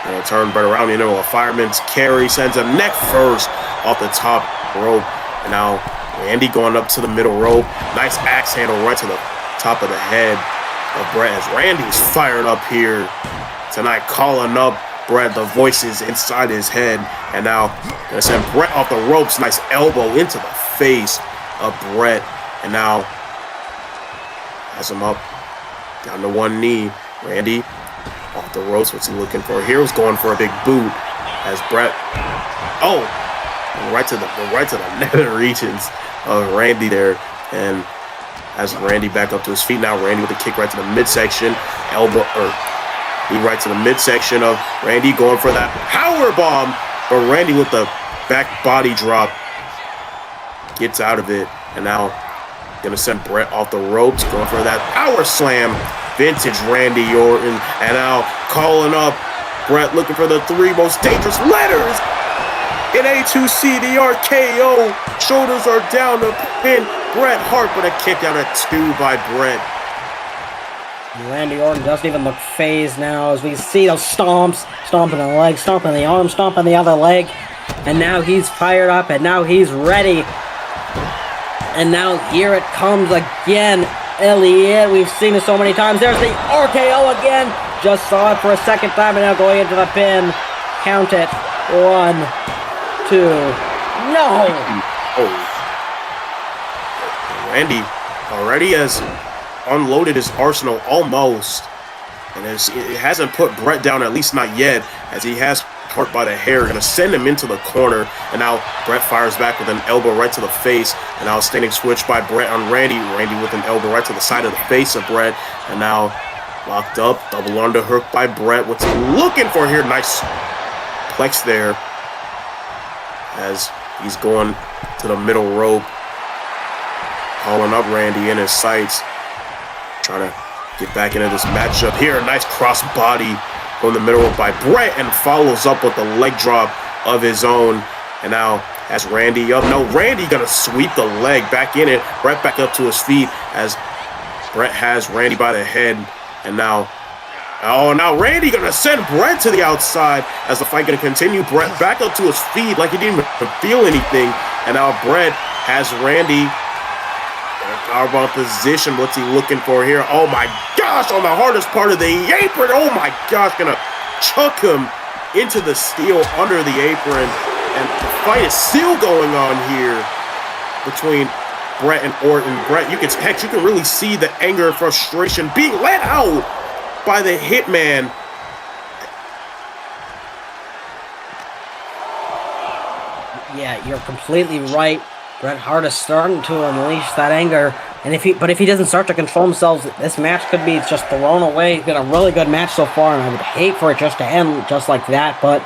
Gonna turn Brett around into a fireman's carry. Sends him neck first off the top rope. And now Randy going up to the middle rope. Nice axe handle right to the top of the head of Brett as Randy's fired up here tonight, calling up Brett. The voices inside his head. And now gonna send Brett off the ropes. Nice elbow into the face of Brett. And now has him up down to one knee. Randy off the ropes. What's he looking for? Hero's going for a big boot as Brett. Oh, right to the nether regions of Randy there. And has Randy back up to his feet now. Randy with a kick right to the midsection. Elbow or knee right to the midsection of Randy, going for that power bomb. But Randy with the back body drop gets out of it. And now gonna send Brett off the ropes, going for that power slam. Vintage Randy Orton. And now calling up Brett, looking for the 3 most dangerous letters in A2C, the RKO. Shoulders are down to pin Bret Hart, but a kick out at 2 by Brett. Randy Orton doesn't even look phased now as we see those stomps. Stomping the leg, stomping the arm, stomping the other leg. And now he's fired up, and now he's ready. And now here it comes again. Elliott, we've seen it so many times. There's the RKO again. Just saw it for a second time, and now going into the pin. Count it. 1, 2. No! Oh. Randy already has unloaded his arsenal almost. And it hasn't put Brett down, at least not yet, as he has Hart by the hair. Gonna send him into the corner. And now Brett fires back with an elbow right to the face. And now standing switch by Brett on Randy. Randy with an elbow right to the side of the face of Brett. And now locked up. Double underhook by Brett. What's he looking for here? Nice plex there as he's going to the middle rope. Calling up Randy in his sights. Trying to get back into this matchup here. Nice cross body from the middle by Bret and follows up with the leg drop of his own. And now has Randy up. No, Randy gonna sweep the leg back in it. Bret back up to his feet as Bret has Randy by the head. And now, now Randy gonna send Bret to the outside as the fight gonna continue. Bret back up to his feet like he didn't even feel anything. And now Bret has Randy in a powerbomb position. What's he looking for here? Oh my gosh, on the hardest part of the apron. Oh my gosh, gonna chuck him into the steel under the apron. And the fight is still going on here between Bret and Orton. Bret, you can really see the anger and frustration being let out by the Hitman. Yeah, you're completely right. Bret Hart is starting to unleash that anger, and if he doesn't start to control himself, this match could be just thrown away. It's been a really good match so far, and I would hate for it just to end just like that. But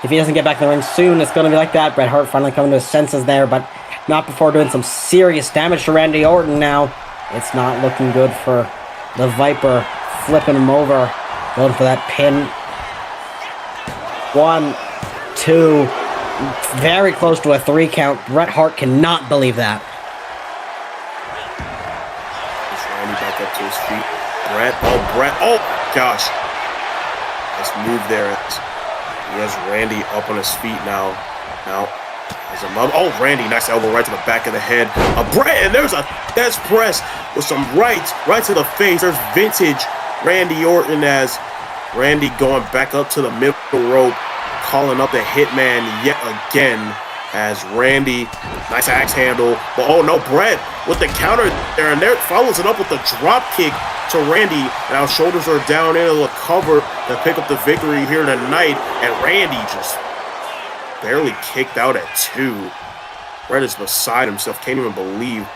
if he doesn't get back in the ring soon, it's going to be like that. Bret Hart finally coming to his senses there, but not before doing some serious damage to Randy Orton. Now it's not looking good for the Viper, flipping him over, going for that pin. 1, 2. Very close to a 3 count. Bret Hart cannot believe that. Is Randy back up to his feet? Bret. Oh, gosh. Nice move there. He has Randy up on his feet now. As a mother. Oh, Randy, nice elbow right to the back of the head. Bret, and there's a death press with some right to the face. There's vintage Randy Orton as Randy going back up to the middle rope, calling up the Hitman yet again as Randy, nice axe handle. But oh no, Bret with the counter there, and there follows it up with the drop kick to Randy. Now shoulders are down into the cover to pick up the victory here tonight, and Randy just barely kicked out at 2. Bret is beside himself, can't even believe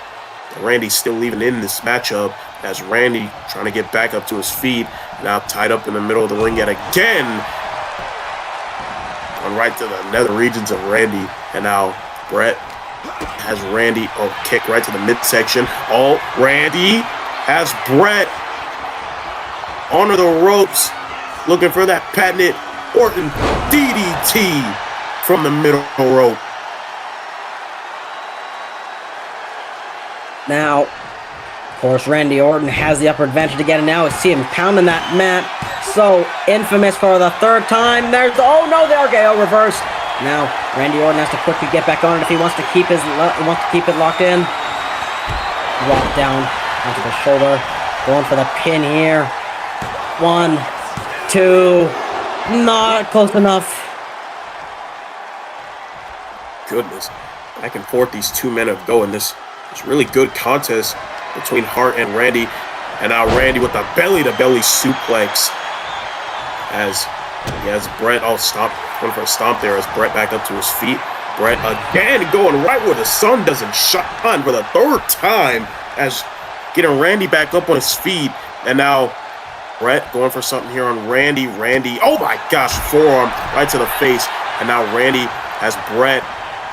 that Randy's still even in this matchup as Randy trying to get back up to his feet, now tied up in the middle of the ring yet again. On right to the nether regions of Randy, and now Bret has Randy, kick right to the midsection. Oh, Randy has Bret under the ropes, looking for that patented Orton DDT from the middle rope. Now, of course, Randy Orton has the upper advantage again, and now we see him pounding that mat. So infamous for the 3rd time. There's oh no, the RKO reverse. Now Randy Orton has to quickly get back on it if he wants to keep it locked in. Drop down onto the shoulder, going for the pin here. 1, 2, not close enough. Goodness, back and forth these 2 men have going. This really good contest between Hart and Randy, and now Randy with the belly-to-belly suplex as he has Bret going for a stomp there as Bret back up to his feet. Bret again going right where the sun doesn't shine for the 3rd time as getting Randy back up on his feet, and now Bret going for something here on Randy. Oh my gosh, forearm right to the face, and now Randy has Bret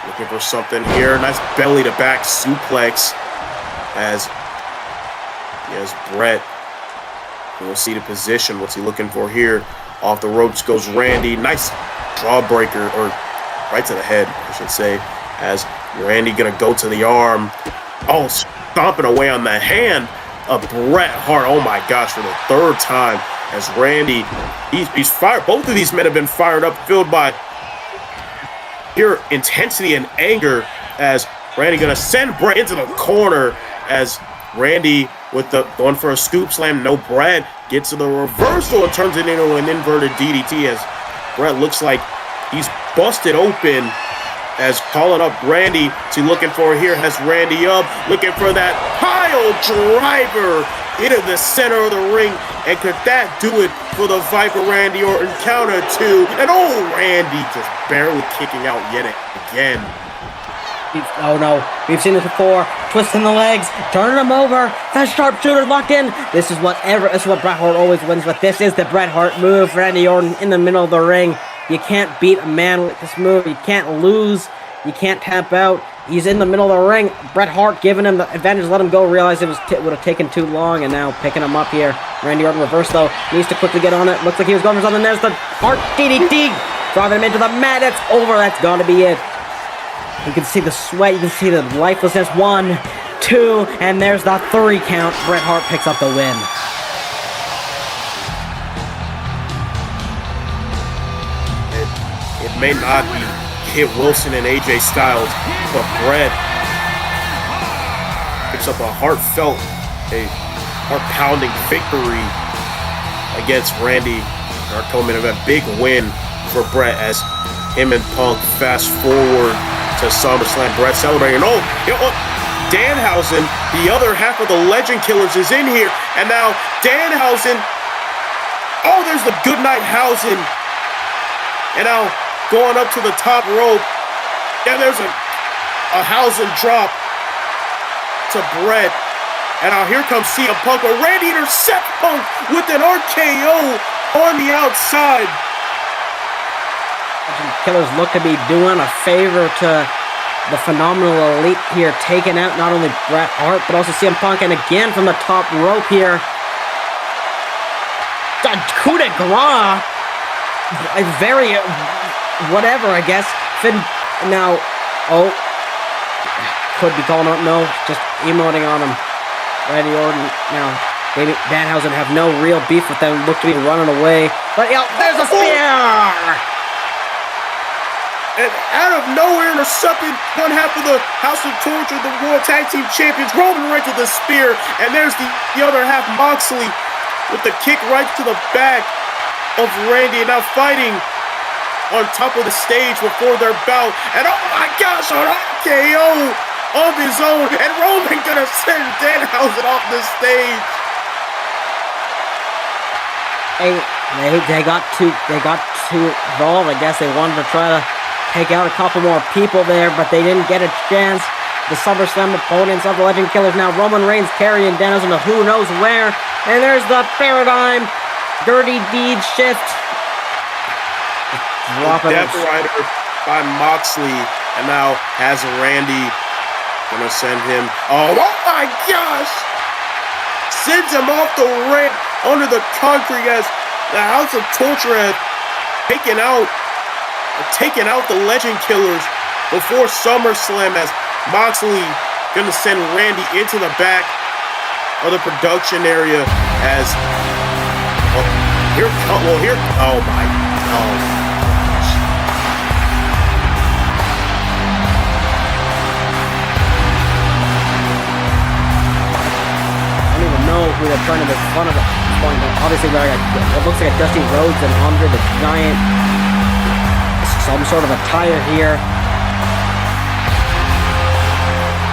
looking for something here. Nice belly-to-back suplex as he has Bret. We'll see the position. What's he looking for here? Off the ropes goes Randy. Nice jawbreaker, or right to the head, I should say, as Randy gonna go to the arm. Oh, stomping away on the hand of Bret Hart. Oh my gosh, for the 3rd time as Randy, he's fired. Both of these men have been fired up, filled by pure intensity and anger as Randy gonna send Bret into the corner as Randy with the going for a scoop slam. No, Bret gets to the reversal and turns it into an inverted DDT as Bret looks like he's busted open as calling up Randy. To looking for here, has Randy up, looking for that pile driver into the center of the ring. And could that do it for the Viper Randy Orton? Counter 2. And oh, Randy just barely kicking out yet again. Oh no, we've seen this before. Twisting the legs, turning them over. That sharpshooter locked in. This is what Bret Hart always wins with. This is the Bret Hart move. Randy Orton in the middle of the ring. You can't beat a man with this move. You can't lose. You can't tap out. He's in the middle of the ring. Bret Hart giving him the advantage, let him go. Realized it would have taken too long, and now picking him up here. Randy Orton reverse though. Needs to quickly get on it. Looks like he was going for something. There's the Hart DDT. Driving him into the mat. That's over. That's got to be it. You can see the sweat. You can see the lifelessness. 1, 2, and there's the 3 count. Bret Hart picks up the win. It may not be Kit Wilson and AJ Styles, but Bret picks up a heart-pounding victory against Randy. Our co-main event, big win for Bret as him and Punk fast forward to SummerSlam. Bret celebrating. Oh, Danhausen, the other half of the Legend Killers, is in here, and now Danhausen. Oh, there's the Goodnighthausen, and now going up to the top rope. Yeah, there's a Hausen drop to Bret. And now here comes CM Punk, but Randy intercepts Punk with an RKO on the outside. Killers look to be doing a favor to the Phenomenal Elite here, taking out not only Bret Hart, but also CM Punk. And again from the top rope here. The coup de grace. Very... whatever, I guess. Finn now, could be calling out. No, just emoting on him. Randy Orton now. Maybe Danhausen have no real beef with them. Look to be running away. But there's a spear! And out of nowhere, intercepted one half of the House of Torture, the World Tag Team Champions, Roman Reigns with the spear. And there's the other half, Moxley, with the kick right to the back of Randy. And now fighting on top of the stage before their bout, and oh my gosh, an RKO of his own, and Roman gonna send Danhausen off the stage. They got too involved. I guess they wanted to try to take out a couple more people there, but they didn't get a chance. The SummerSlam opponents of the Legend Killers now. Roman Reigns carrying Danhausen to who knows where, and there's the Paradigm Dirty Deed shift. Death Rider by Moxley, and now has Randy gonna send him. Oh my gosh! Sends him off the ramp under the concrete as the House of Torture had taken out the Legend Killers before SummerSlam, as Moxley gonna send Randy into the back of the production area as oh my god. Who they're trying to make fun of at this point. Obviously, it looks like a Dusty Rhodes and Andre the Giant. Some sort of attire here.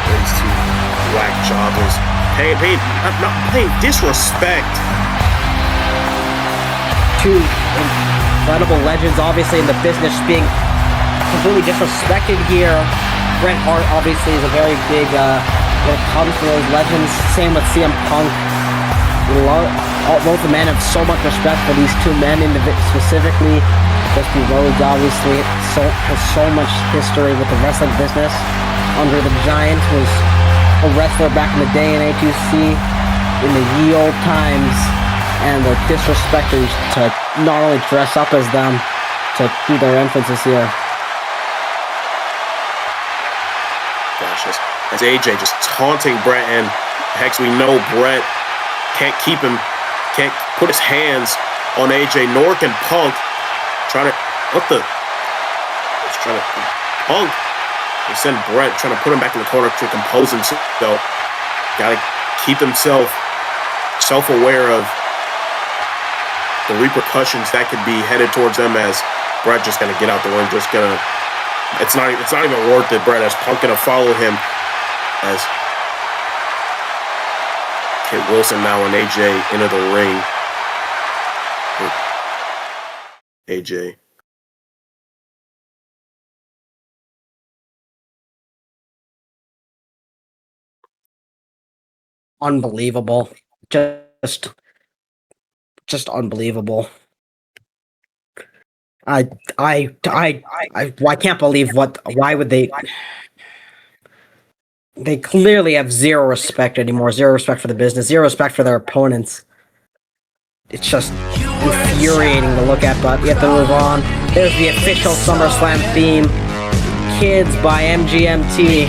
These two whack jobbers. Not paying disrespect. Two incredible legends, obviously, in the business, being completely disrespected here. Bret Hart, obviously, is a very big, when it comes to those legends. Same with CM Punk. Both the men have so much respect for these two men specifically. Dusty Rhodes obviously has so much history with the wrestling business. Andre the Giant was a wrestler back in the day in A2C in the ye old times, and the disrespecters to not only dress up as them, to do their entrances here. Gosh, as AJ just taunting Bret, and heck, we know Bret can't put his hands on AJ, nor can Punk. Punk, they send Bret, trying to put him back in the corner to compose himself. Gotta keep himself self-aware of the repercussions that could be headed towards them, as Bret just gonna get out the ring, it's not even worth it, Bret, as Punk gonna follow him, as Kit Wilson now and AJ into the ring. AJ. Unbelievable. Just unbelievable. I can't believe why would they They clearly have zero respect anymore. Zero respect for the business. Zero respect for their opponents. It's just infuriating to look at, but we have to move on. There's the official SummerSlam theme. Kids by MGMT.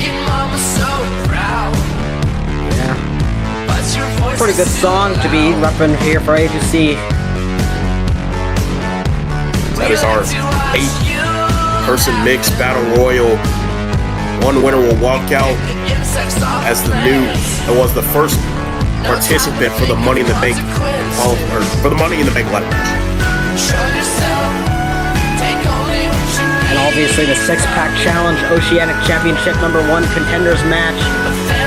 Yeah. Pretty good song to be repping here for A2C. That is our 8-person mixed battle royal. One winner will walk out as it was the first participant for the Money in the Bank, for the Money in the Bank ladder match. And obviously the six-pack challenge, Oceanic Championship #1 contenders match.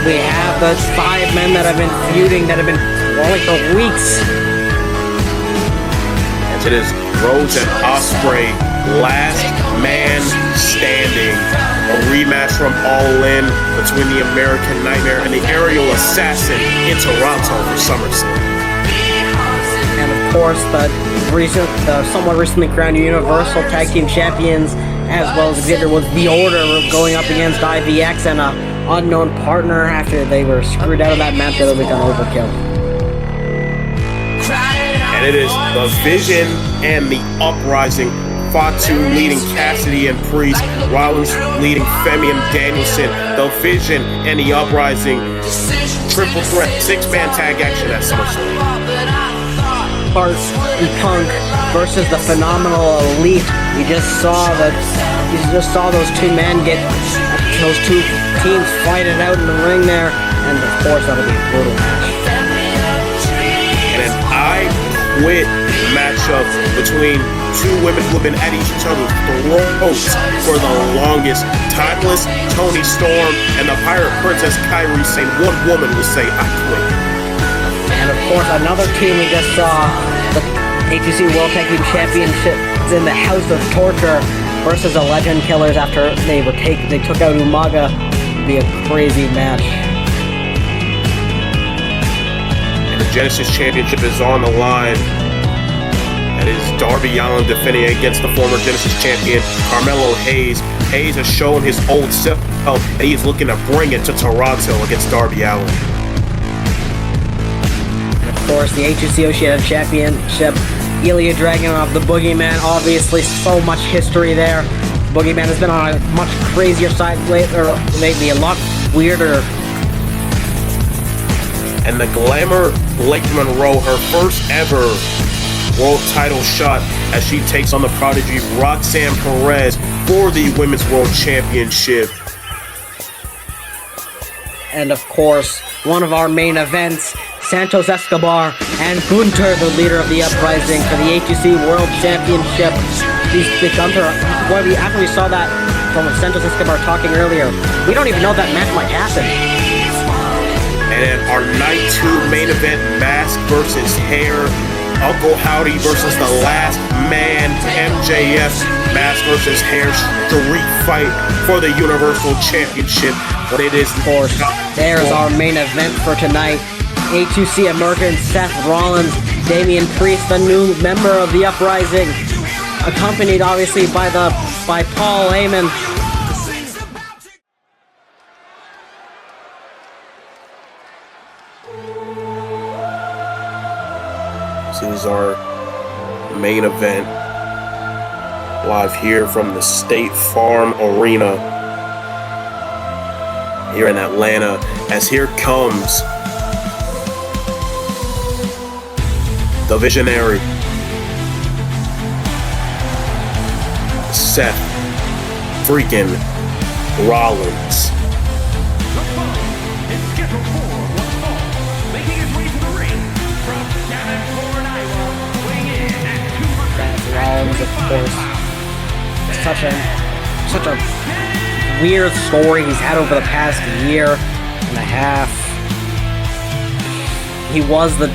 We have the 5 men that have been feuding, that have been rolling for weeks. As it is Rose and Ospreay, last man standing. A rematch from All In between the American Nightmare and the Aerial Assassin in Toronto for SummerSlam. And of course, the somewhat recently crowned Universal Tag Team Champions, as well as Xavier Woods, The Order, going up against IVX and an unknown partner after they were screwed out of that match that was on Overkill. And it is the Vision and the Uprising. Fatu leading Cassidy and Priest, Rollins leading Femi and Danielson, the Vision and the Uprising, triple threat, 6-man tag action at SummerSlam. Hart and Punk versus the Phenomenal Elite. You just saw those 2 men get those 2 teams fight it out in the ring there, and of course that'll be a brutal match. And an I Quit matchup between 2 women who have been at each other's throats for the longest. Timeless Toni Storm and the Pirate Princess Kairi Sane. One woman will say, I quit. And of course, another team we just saw, the A2C World Tag Team Championships in the House of Torture versus the Legend Killers after they took out Umaga. It'd be a crazy match. And the Genesis Championship is on the line. That is Darby Allin defending against the former Genesis champion, Carmelo Hayes. Hayes has shown his old self, and he's looking to bring it to Toronto against Darby Allin. And of course, the A2C Oceania Championship, Ilya Dragunov, the Boogeyman, obviously so much history there. Boogeyman has been on a much crazier side lately, a lot weirder. And the Glamour Blake Monroe, her first ever world title shot as she takes on the prodigy Roxanne Perez for the Women's World Championship. And of course, one of our main events, Santos Escobar and Gunther, the leader of the Uprising, for the A2C World Championship. After we saw that from Santos Escobar talking earlier, we don't even know that match might happen. And in our night 2 main event, Mask versus Hair, Uncle Howdy versus the Last Man, MJF, Mask versus Hair street fight for the Universal Championship. But it is, of course, there's our main event for tonight. A2C Emergence, Seth Rollins, Damian Priest, the new member of the Uprising, accompanied obviously by Paul Heyman. This is our main event, live here from the State Farm Arena here in Atlanta, as here comes the Visionary, Seth freaking Rollins. Rollins, of course, such a weird story he's had over the past year and a half. He was a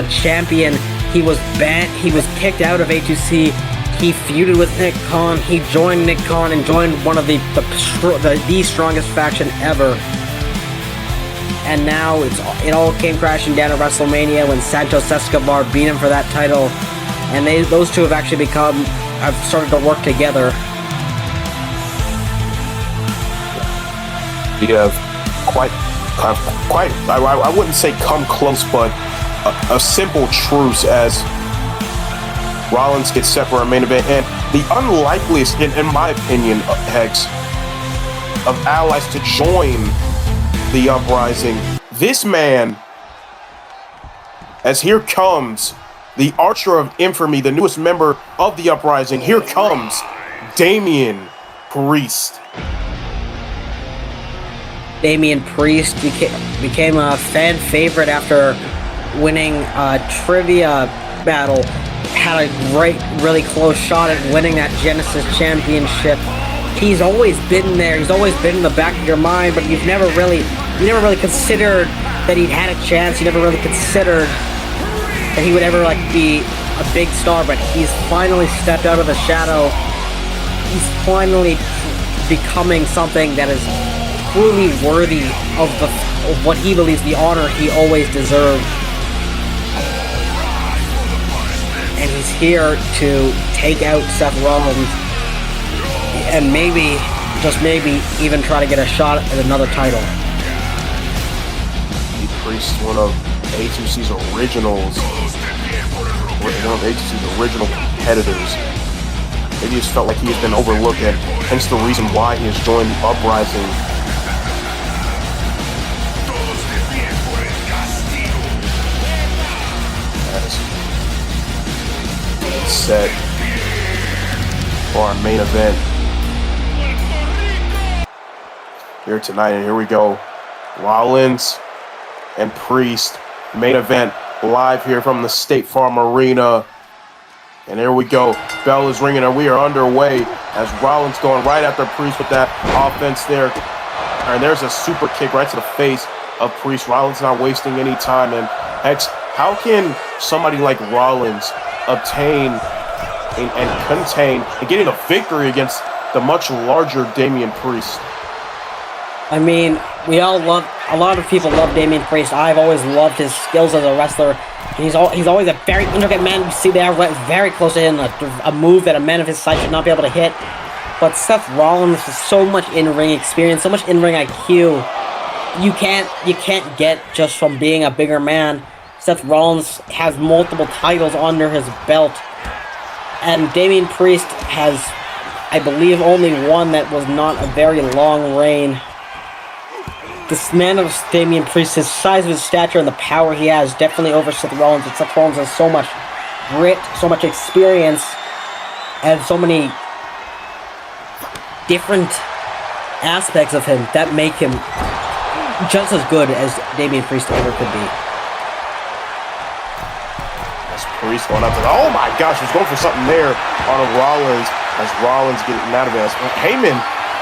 champion. He was banned. He was kicked out of A2C. He feuded with Nick Khan. He joined Nick Khan and joined one of the strongest faction ever. And now it all came crashing down at WrestleMania when Santos Escobar beat him for that title. And those two have started to work together. we have quite, I wouldn't say come close, but a simple truce as Rollins gets set for a main event. And the unlikeliest, in my opinion, Hex, of allies to join the Uprising. This man, as here comes the Archer of Infamy, the newest member of the Uprising. Here comes Damian Priest. Damian Priest became a fan favorite after winning a trivia battle. Had a great, really close shot at winning that Genesis Championship. He's always been there. He's always been in the back of your mind, but you never really considered that he'd had a chance. You never really considered that he would ever be a big star. But he's finally stepped out of the shadow. He's finally becoming something that is truly worthy of what he believes the honor he always deserved. And he's here to take out Seth Rollins and maybe, just maybe, even try to get a shot at another title. Priest, one of A2C's originals, one of A2C's original competitors. Maybe just felt like he has been overlooked, and hence the reason why he has joined the Uprising. Set for our main event here tonight, and here we go. Rollins and Priest, main event live here from the State Farm Arena. And here we go. Bell is ringing and we are underway as Rollins going right after Priest with that offense there. And there's a super kick right to the face of Priest. Rollins not wasting any time. And Hex, how can somebody like Rollins obtain and contain and getting a victory against the much larger Damian Priest? I mean, a lot of people love Damian Priest. I've always loved his skills as a wrestler. He's always a very intricate man. You see there, very close to him, a move that a man of his size should not be able to hit. But Seth Rollins has so much in-ring experience, so much in-ring IQ. You can't get just from being a bigger man. Seth Rollins has multiple titles under his belt. And Damian Priest has, I believe, only one that was not a very long reign. This man of Damian Priest, his size of his stature and the power he has, definitely over Seth Rollins. And Seth Rollins has so much grit, so much experience, and so many different aspects of him that make him just as good as Damian Priest ever could be. Priest going up to oh my gosh, he's going for something there on Rollins as Rollins getting out of it. Heyman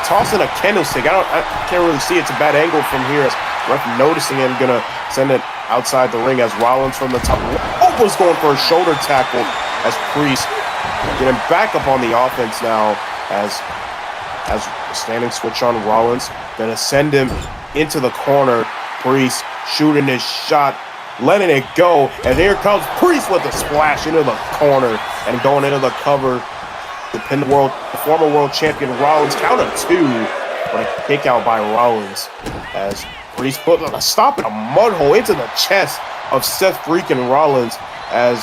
tossing a candlestick. I can't really see. It's a bad angle from here. As ref noticing him, gonna send it outside the ring as Rollins from the top was going for a shoulder tackle as Priest getting back up on the offense now as standing switch on Rollins. Gonna send him into the corner. Priest shooting his shot, letting it go, and here comes Priest with a splash into the corner and going into the cover to pin the former world champion Rollins. Count of two, but a kick out by Rollins as Priest put a stop in a mud hole into the chest of Seth freaking Rollins as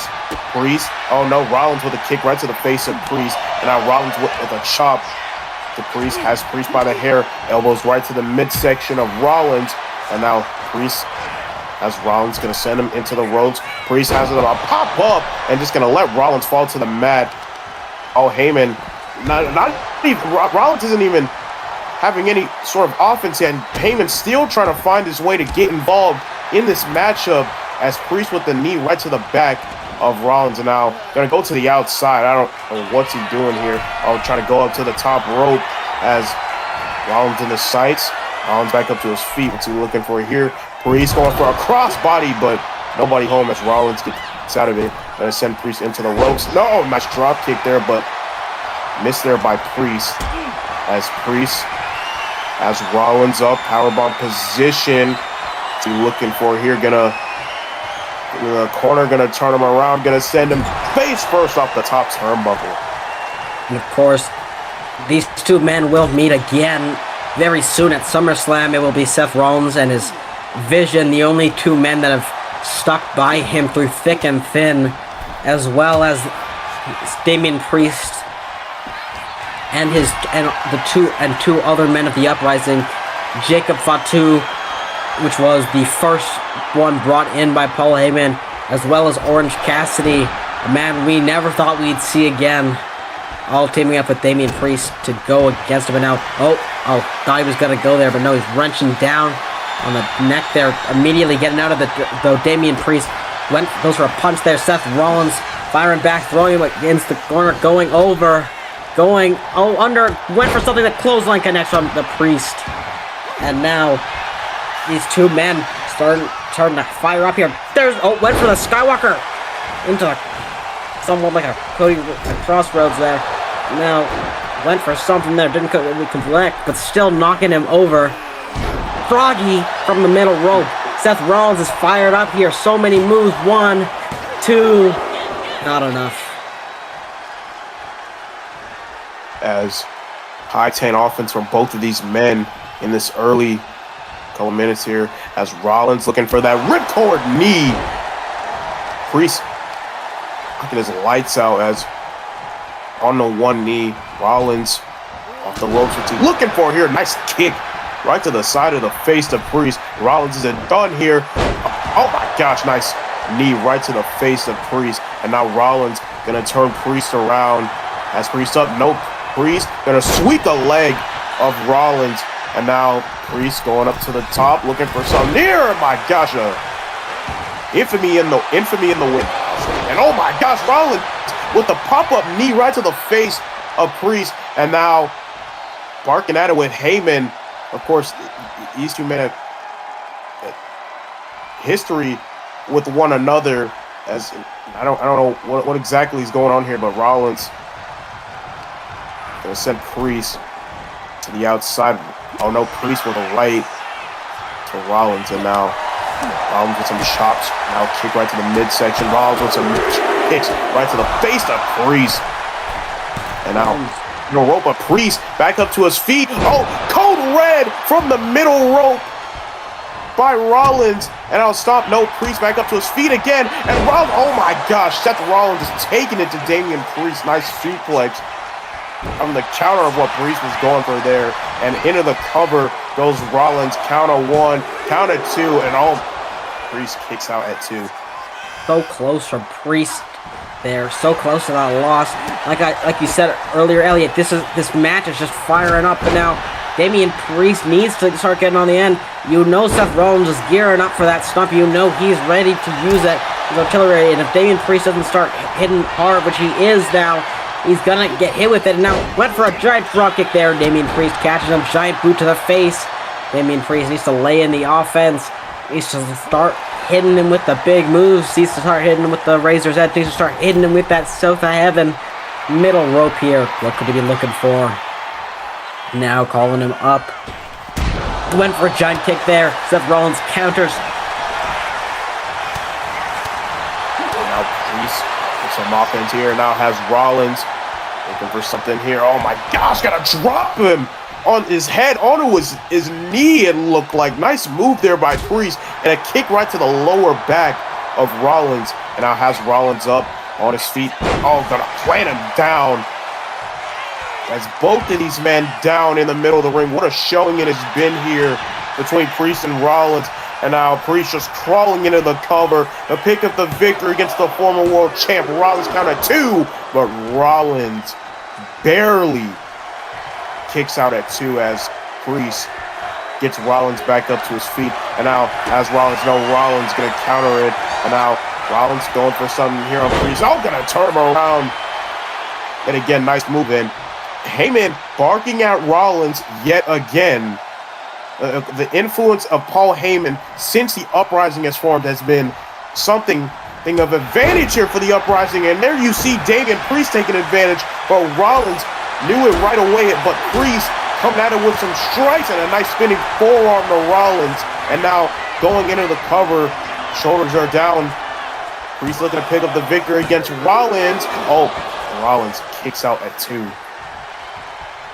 Priest, oh no, Rollins with a kick right to the face of Priest, and now Rollins with a chop to Priest, has Priest by the hair, elbows right to the midsection of Rollins, and now Priest as Rollins going to send him into the ropes. Priest has it on a pop up and just going to let Rollins fall to the mat. Oh, Heyman, not even, Rollins isn't even having any sort of offense yet. And Heyman still trying to find his way to get involved in this matchup as Priest with the knee right to the back of Rollins. And now going to go to the outside. I don't know what's he doing here. Oh, trying to go up to the top rope as Rollins in the sights. Rollins back up to his feet. What's he looking for here? Priest going for a crossbody, but nobody home as Rollins gets out of it. Gonna send Priest into the ropes. No, nice drop kick there, but missed there by Priest. As Priest has Rollins up, powerbomb position. What's he looking for here? Gonna in the corner, gonna turn him around, gonna send him face first off the top turnbuckle. And of course, these two men will meet again very soon at SummerSlam, it will be Seth Rollins and his Vision, the only two men that have stuck by him through thick and thin, as well as Damian Priest and two other men of the Uprising, Jacob Fatu, which was the first one brought in by Paul Heyman, as well as Orange Cassidy, a man we never thought we'd see again, all teaming up with Damian Priest to go against him. And now, thought he was going to go there, but no, he's wrenching down on the neck there, immediately getting out of the Damian Priest goes for a punch there. Seth Rollins firing back, throwing him against the corner, going over, under, went for something that clothesline connects on the Priest. And now these two men starting to fire up here. Went for the Skywalker into somewhat like a Cody Crossroads there. Now went for something there, didn't collect, but still knocking him over. Froggy from the middle rope. Seth Rollins is fired up here. So many moves. 1, 2, not enough. As high-10 offense from both of these men in this early couple minutes here, as Rollins looking for that ripcord knee. Priest looking his lights out as on the one knee. Rollins off the ropes, looking for here. Nice kick right to the side of the face of Priest. Rollins isn't done here. Oh my gosh, nice knee right to the face of Priest. And now Rollins gonna turn Priest around. Has Priest up? Nope. Priest gonna sweep the leg of Rollins. And now Priest going up to the top, looking for some near. My gosh, infamy in the win. And oh my gosh, Rollins with the pop-up knee right to the face of Priest. And now barking at it with Heyman. Of course, these two men have history with one another. As I don't know what exactly is going on here, but Rollins gonna send Priest to the outside. Oh no, Priest with a right to Rollins, and now Rollins with some chops. Now kick right to the midsection. Rollins with some kicks right to the face of Priest, and now rope of Priest back up to his feet. Oh, code red from the middle rope by Rollins. And I'll stop. No, Priest back up to his feet again. And Rollins, oh my gosh, Seth Rollins is taking it to Damian Priest. Nice suplex from the counter of what Priest was going for there. And into the cover goes Rollins. Count of 1, count of 2, and Priest kicks out at 2. So close from Priest there, so close to that loss. Like you said earlier, Elliot, this match is just firing up, and now Damian Priest needs to start getting on the end. You know Seth Rollins is gearing up for that stump. You know he's ready to use that as artillery, and if Damian Priest doesn't start hitting hard, which he is now, he's gonna get hit with it. And now went for a giant drop kick there. Damian Priest catches him, giant boot to the face. Damian Priest needs to lay in the offense. He needs to start hitting him with the big moves. He needs to start hitting him with the Razor's Edge. He needs to start hitting him with that South of Heaven middle rope here. What could he be looking for? Now calling him up. Went for a giant kick there. Seth Rollins counters. Now Priest with some offense here. Now has Rollins looking for something here. Oh my gosh, gotta drop him on his head, onto his knee, it looked like. Nice move there by Priest, and a kick right to the lower back of Rollins. And now has Rollins up on his feet. Oh, gonna plant him down. As both of these men down in the middle of the ring. What a showing it has been here between Priest and Rollins. And now Priest just crawling into the cover to pick up the victory against the former world champ. Rollins count at 2, but Rollins barely kicks out at 2 as Priest gets Rollins back up to his feet. And now, as Rollins gonna counter it. And now Rollins going for something here on Priest. Oh, gonna turn him around. And again, nice move in. Heyman barking at Rollins yet again. The influence of Paul Heyman since the Uprising has formed has been something of advantage here for the Uprising. And there you see Damian Priest taking advantage, but Rollins knew it right away. But Priest coming at it with some strikes and a nice spinning forearm to Rollins. And now going into the cover, shoulders are down. Priest looking to pick up the victory against Rollins. Oh, Rollins kicks out at 2.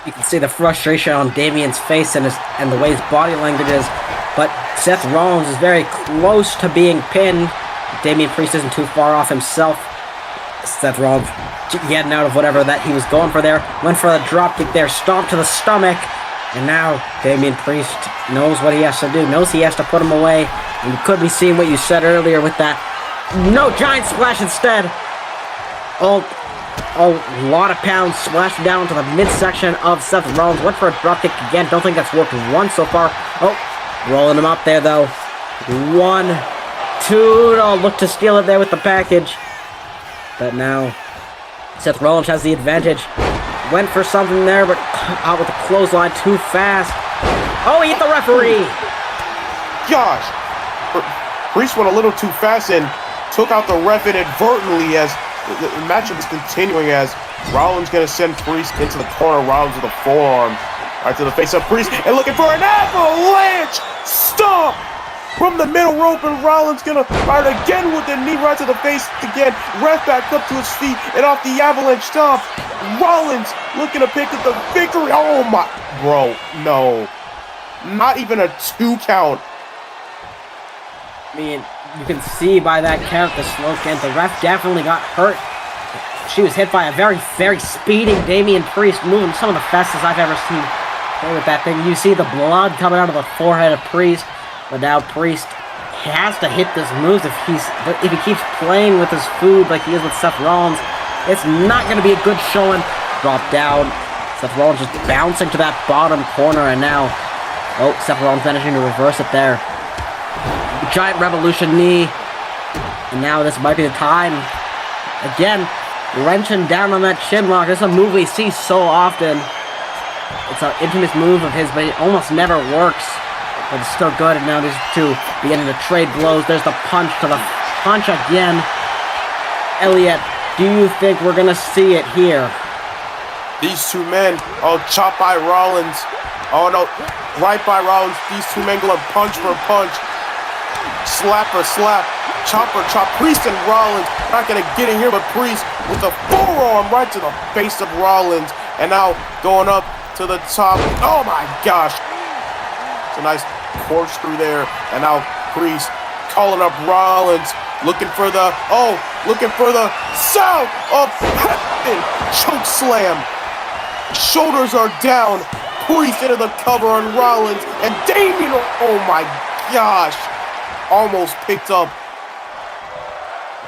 You can see the frustration on Damien's face and the way his body language is. But Seth Rollins is very close to being pinned. Damian Priest isn't too far off himself. Seth Rollins getting out of whatever that he was going for there. Went for a dropkick there, stomp to the stomach. And now Damian Priest knows what he has to do. Knows he has to put him away. And you could be seeing what you said earlier with that. No, giant splash instead. A lot of pounds splashed down to the midsection of Seth Rollins. Went for a dropkick again. Don't think that's worked once so far. Oh, rolling him up there though. 1, 2. Oh, look to steal it there with the package. But now Seth Rollins has the advantage. Went for something there, but out with the clothesline too fast. Oh, he hit the referee. Gosh, Priest went a little too fast and took out the ref inadvertently as the matchup is continuing as Rollins going to send Priest into the corner. Rollins with a forearm right to the face of Priest and looking for an avalanche stomp from the middle rope, and Rollins going to fire it again with the knee right to the face again. Ref back up to his feet and off the avalanche stomp. Rollins looking to pick up the victory. Oh my, bro, no. Not even a 2 count. I mean, you can see by that count, the slow count, the ref definitely got hurt. She was hit by a very, very speeding Damian Priest, moving some of the fastest I've ever seen play with that thing. You see the blood coming out of the forehead of Priest, but now Priest has to hit this move if he keeps playing with his food like he is with Seth Rollins. It's not going to be a good showing. Drop down. Seth Rollins just bouncing to that bottom corner, and now, oh, Seth Rollins managing to reverse it there. Giant revolution knee, and now this might be the time. Again, wrenching down on that chin lock. This is a move we see so often. It's an infamous move of his, but it almost never works. But it's still good, and now these two beginning to trade blows. There's the punch to the punch again. Elliot, do you think we're gonna see it here? These two men, oh, chop by Rollins. Oh no, right by Rollins. These two men going punch for punch. Slap for slap, chop for chop. Priest and Rollins not gonna get in here, but Priest with a forearm right to the face of Rollins, and now going up to the top. Oh my gosh, it's a nice corkscrew there, and now Priest calling up Rollins, looking for the south of heaven choke slam. Shoulders are down. Priest into the cover on Rollins, and Damian. Oh my gosh. Almost picked up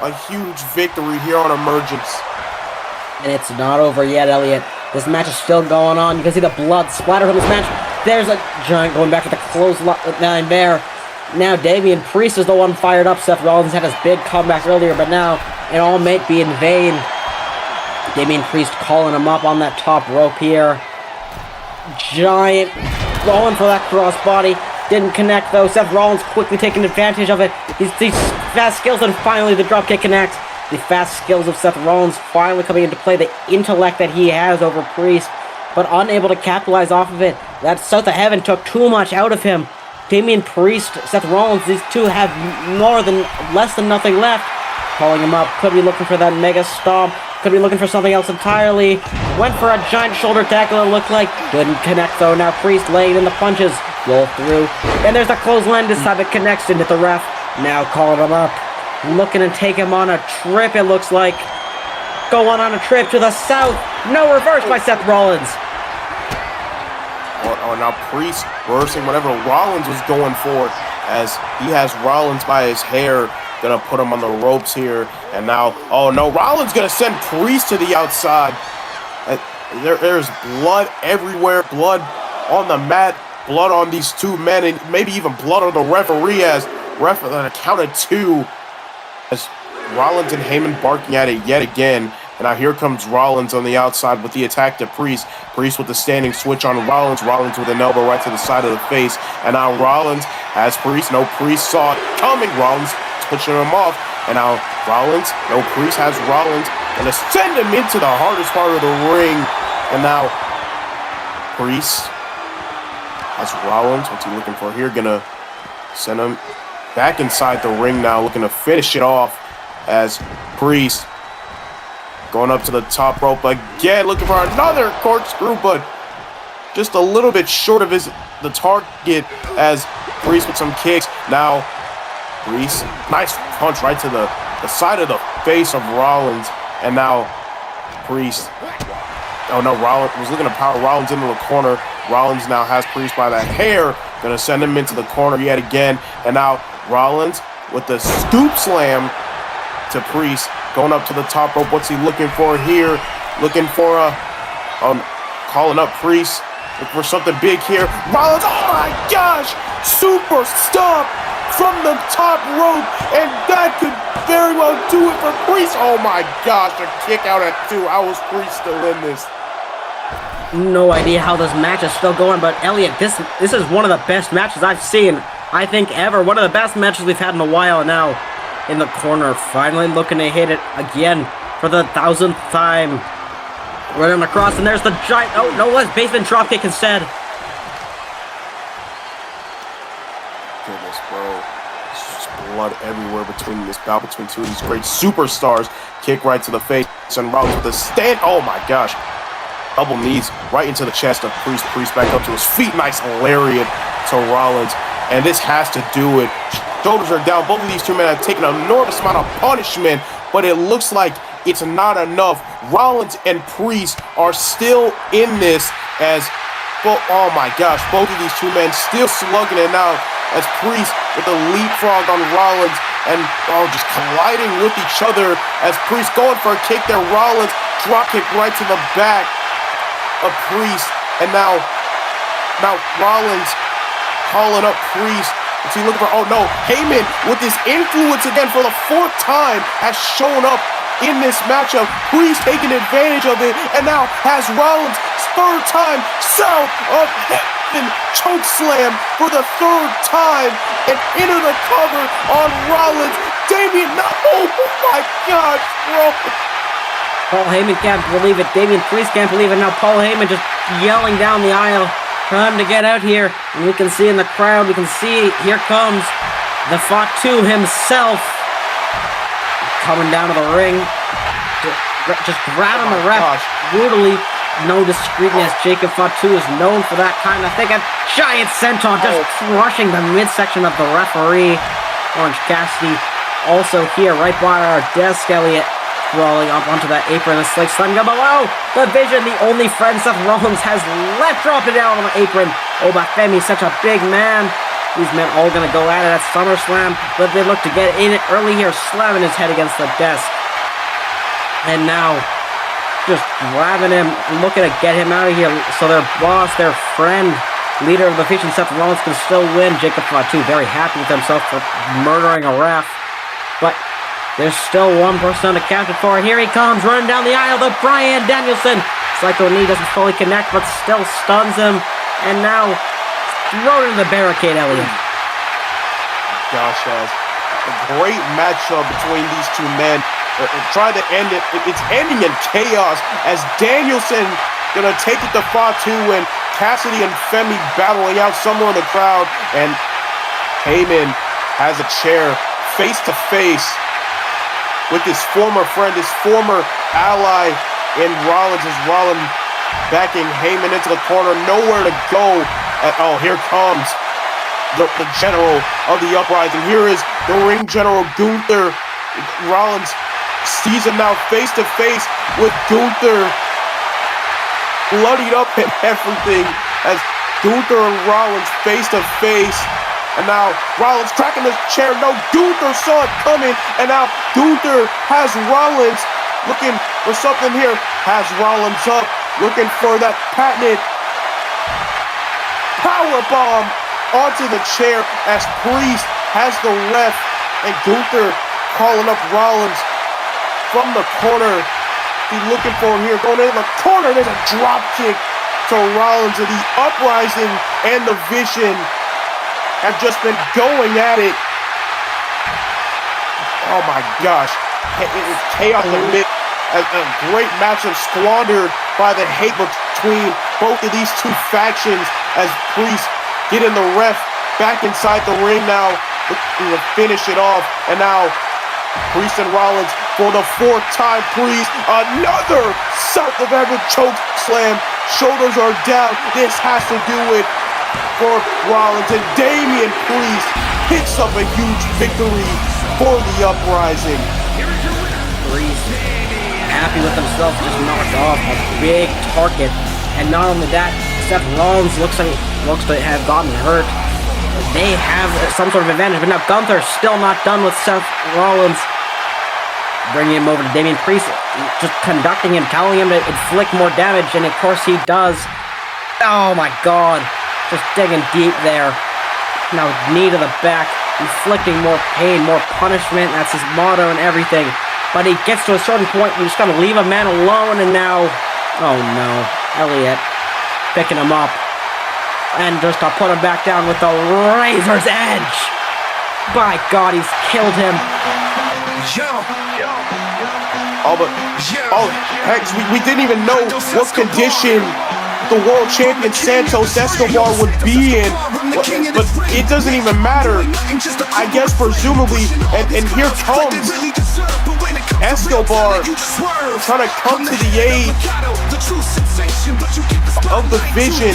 a huge victory here on Emergence. And it's not over yet, Elliot. This match is still going on. You can see the blood splatter from this match. There's a giant going back to the clothesline there. Now Damian Priest is the one fired up. Seth Rollins had his big comeback earlier, but now it all may be in vain. Damian Priest calling him up on that top rope here. Giant going for that crossbody. Didn't connect though. Seth Rollins quickly taking advantage of it. These fast skills, and finally the dropkick connects. The fast skills of Seth Rollins finally coming into play. The intellect that he has over Priest, but unable to capitalize off of it. That South of Heaven took too much out of him. Damian Priest, Seth Rollins, these two have less than nothing left. Calling him up. Could be looking for that mega stomp. Could be looking for something else entirely. Went for a giant shoulder tackle, it looked like. Didn't connect though. Now Priest laying in the punches. Roll through. And there's the clothesline. This time it connects into the ref. Now calling him up. Looking to take him on a trip, it looks like. Going on a trip to the south. No, reverse by Seth Rollins. Oh, now Priest reversing whatever Rollins was going for, as he has Rollins by his hair. Gonna put him on the ropes here. And now, oh no, Rollins gonna send Priest to the outside. There's blood everywhere. Blood on the mat. Blood on these two men, and maybe even blood on the referee as ref on a count of 2. As Rollins and Heyman barking at it yet again. And now here comes Rollins on the outside with the attack to Priest. Priest with the standing switch on Rollins. Rollins with an elbow right to the side of the face. And now Rollins has Priest. No, Priest saw it coming. Rollins pushing him off. And now Rollins, no, Priest has Rollins. Gonna send him into the hardest part of the ring. And now Priest has Rollins. What's he looking for here? Gonna send him back inside the ring now, looking to finish it off as Priest going up to the top rope again, looking for another corkscrew, but just a little bit short of the target as Priest with some kicks. Now, Priest, nice punch right to the side of the face of Rollins. And now, Priest. Oh no, Rollins was looking to power Rollins into the corner. Rollins now has Priest by the hair. Gonna send him into the corner yet again. And now, Rollins with the scoop slam to Priest. Going up to the top rope. What's he looking for here? Looking for calling up Priest. Looking for something big here. Rollins, oh my gosh! Super stomp from the top rope. And that could very well do it for Priest. Oh my gosh, a kick out at 2. How is Priest still in this? No idea how this match is still going, but Elliot, this is one of the best matches I've seen, I think, ever. One of the best matches we've had in a while now. In the corner, finally looking to hit it again for the 1000th time. Running across, and there's the giant. Oh no, it's basement dropkick instead. Goodness, bro. There's just blood everywhere between this bout between two of these great superstars. Kick right to the face, and Rollins with the stand. Oh my gosh. Double knees right into the chest of Priest. Priest back up to his feet. Nice lariat to Rollins. And this has to do it. Shoulders are down. Both of these two men have taken an enormous amount of punishment, but it looks like it's not enough. Rollins and Priest are still in this as, oh my gosh, both of these two men still slugging it out as Priest with the leapfrog on Rollins and just colliding with each other as Priest going for a kick there. Rollins drop kick right to the back of Priest, and now Rollins calling up Priest. Is he looking for, oh no, Heyman with his influence again for the 4th time has shown up in this matchup. Priest taking advantage of it and now has Rollins' 3rd time south of heaven choke slam for the 3rd time and into the cover on Rollins. Damian, no, oh my gosh, bro. Paul Heyman can't believe it. Damian Priest can't believe it. Now Paul Heyman just yelling down the aisle. Time to get out here. And we can see in the crowd, we can see, here comes the Fatu himself. Coming down to the ring. Just grabbing the ref brutally. No discreetness. Jacob Fatu is known for that kind of thing. A giant senton just crushing the midsection of the referee. Orange Cassidy also here right by our desk, Elliot. Crawling up onto that apron, and Slick Slam go below the Vision. The only friend Seth Rollins has left, dropping down on the apron. Obafemi, such a big man. These men all gonna go at it at SummerSlam, but they look to get in it early here, slamming his head against the desk. And now, just grabbing him, looking to get him out of here, so their boss, their friend, leader of the Vision, Seth Rollins, can still win. Jacob Fatu very happy with himself for murdering a ref, but there's still one person accounted for. Here he comes, running down the aisle, the Bryan Danielson. Psycho knee doesn't fully connect, but still stuns him. And now, thrown into the barricade, Elliot. Gosh, guys. A great matchup between these two men. Trying to end it. It's ending in chaos as Danielson gonna take it to Fatu and Cassidy and Femi battling out somewhere in the crowd. And Heyman has a chair face to face with his former friend, his former ally in Rollins, as Rollins backing Heyman into the corner, nowhere to go. Oh, here comes the general of the Uprising. Here is the ring general, Gunther. Rollins sees him now face to face with Gunther, bloodied up and everything, as Gunther and Rollins face to face. And now Rollins cracking the chair. No, Gunther saw it coming. And now Gunther has Rollins looking for something here. Has Rollins up, looking for that patented powerbomb onto the chair as Priest has the ref. And Gunther calling up Rollins from the corner. He's looking for him here. Going in the corner. There's a drop kick to Rollins, and the Uprising and the Vision have just been going at it. Oh my gosh. It's chaos amid a great matchup squandered by the hate between both of these two factions as Priest getting the ref back inside the ring now, looking to finish it off. And now Priest and Rollins for the fourth time. Priest, another South of Everett choke slam. Shoulders are down. This has to do it for Rollins. And Damian Priest picks up a huge victory for the Uprising. Priest, happy with himself, just knocked off a big target. And not only that, Seth Rollins looks to have gotten hurt. They have some sort of advantage, but now Gunther's still not done with Seth Rollins. Bringing him over to Damian Priest, just conducting him, telling him to inflict more damage, and of course he does. Oh my god, just digging deep there. Now knee to the back, inflicting more pain, more punishment. That's his motto and everything. But he gets to a certain point where he's just gonna leave a man alone, and now, oh no, Elliott picking him up. And just to put him back down with the razor's edge. By God, he's killed him. Heck, we didn't even know what condition the world champion Santos Escobar would be in. But it doesn't even matter. I guess presumably, and here comes Escobar trying to come to the aid of the Vision.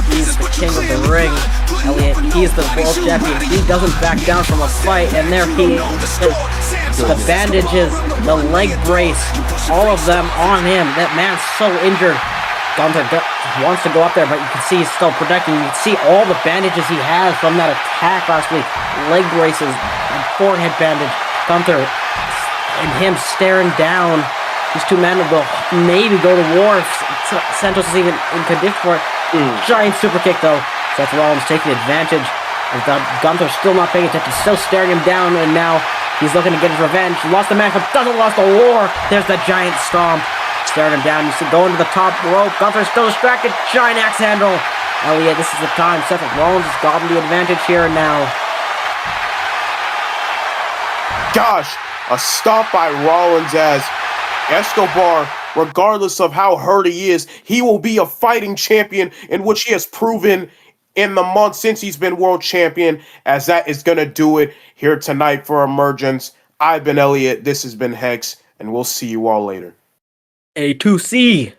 He's the king of the ring, Elliott. He's the world champion. He doesn't back down from a fight, and there he is. The bandages, the leg brace, all of them on him. That man's so injured. Gunther wants to go up there, but you can see he's still protecting. You can see all the bandages he has from that attack last week. Leg braces, and forehead bandage. Gunther and him staring down. These two men will maybe go to war if Santos is even in condition for it. Giant super kick though. Seth Rollins taking advantage of Gunther still not paying attention, still staring him down, and now he's looking to get his revenge. Lost the match, but doesn't lost the war. There's the giant stomp. Staring him down. You see going to the top rope. Gunther's still distracted. Giant axe handle. Elliott, this is the time. Seth Rollins has gotten the advantage here and now. Gosh, a stop by Rollins as Escobar, regardless of how hurt he is, he will be a fighting champion, in which he has proven in the months since he's been world champion, as that is going to do it here tonight for Emergence. I've been Elliott, this has been Hex, and we'll see you all later. A2C.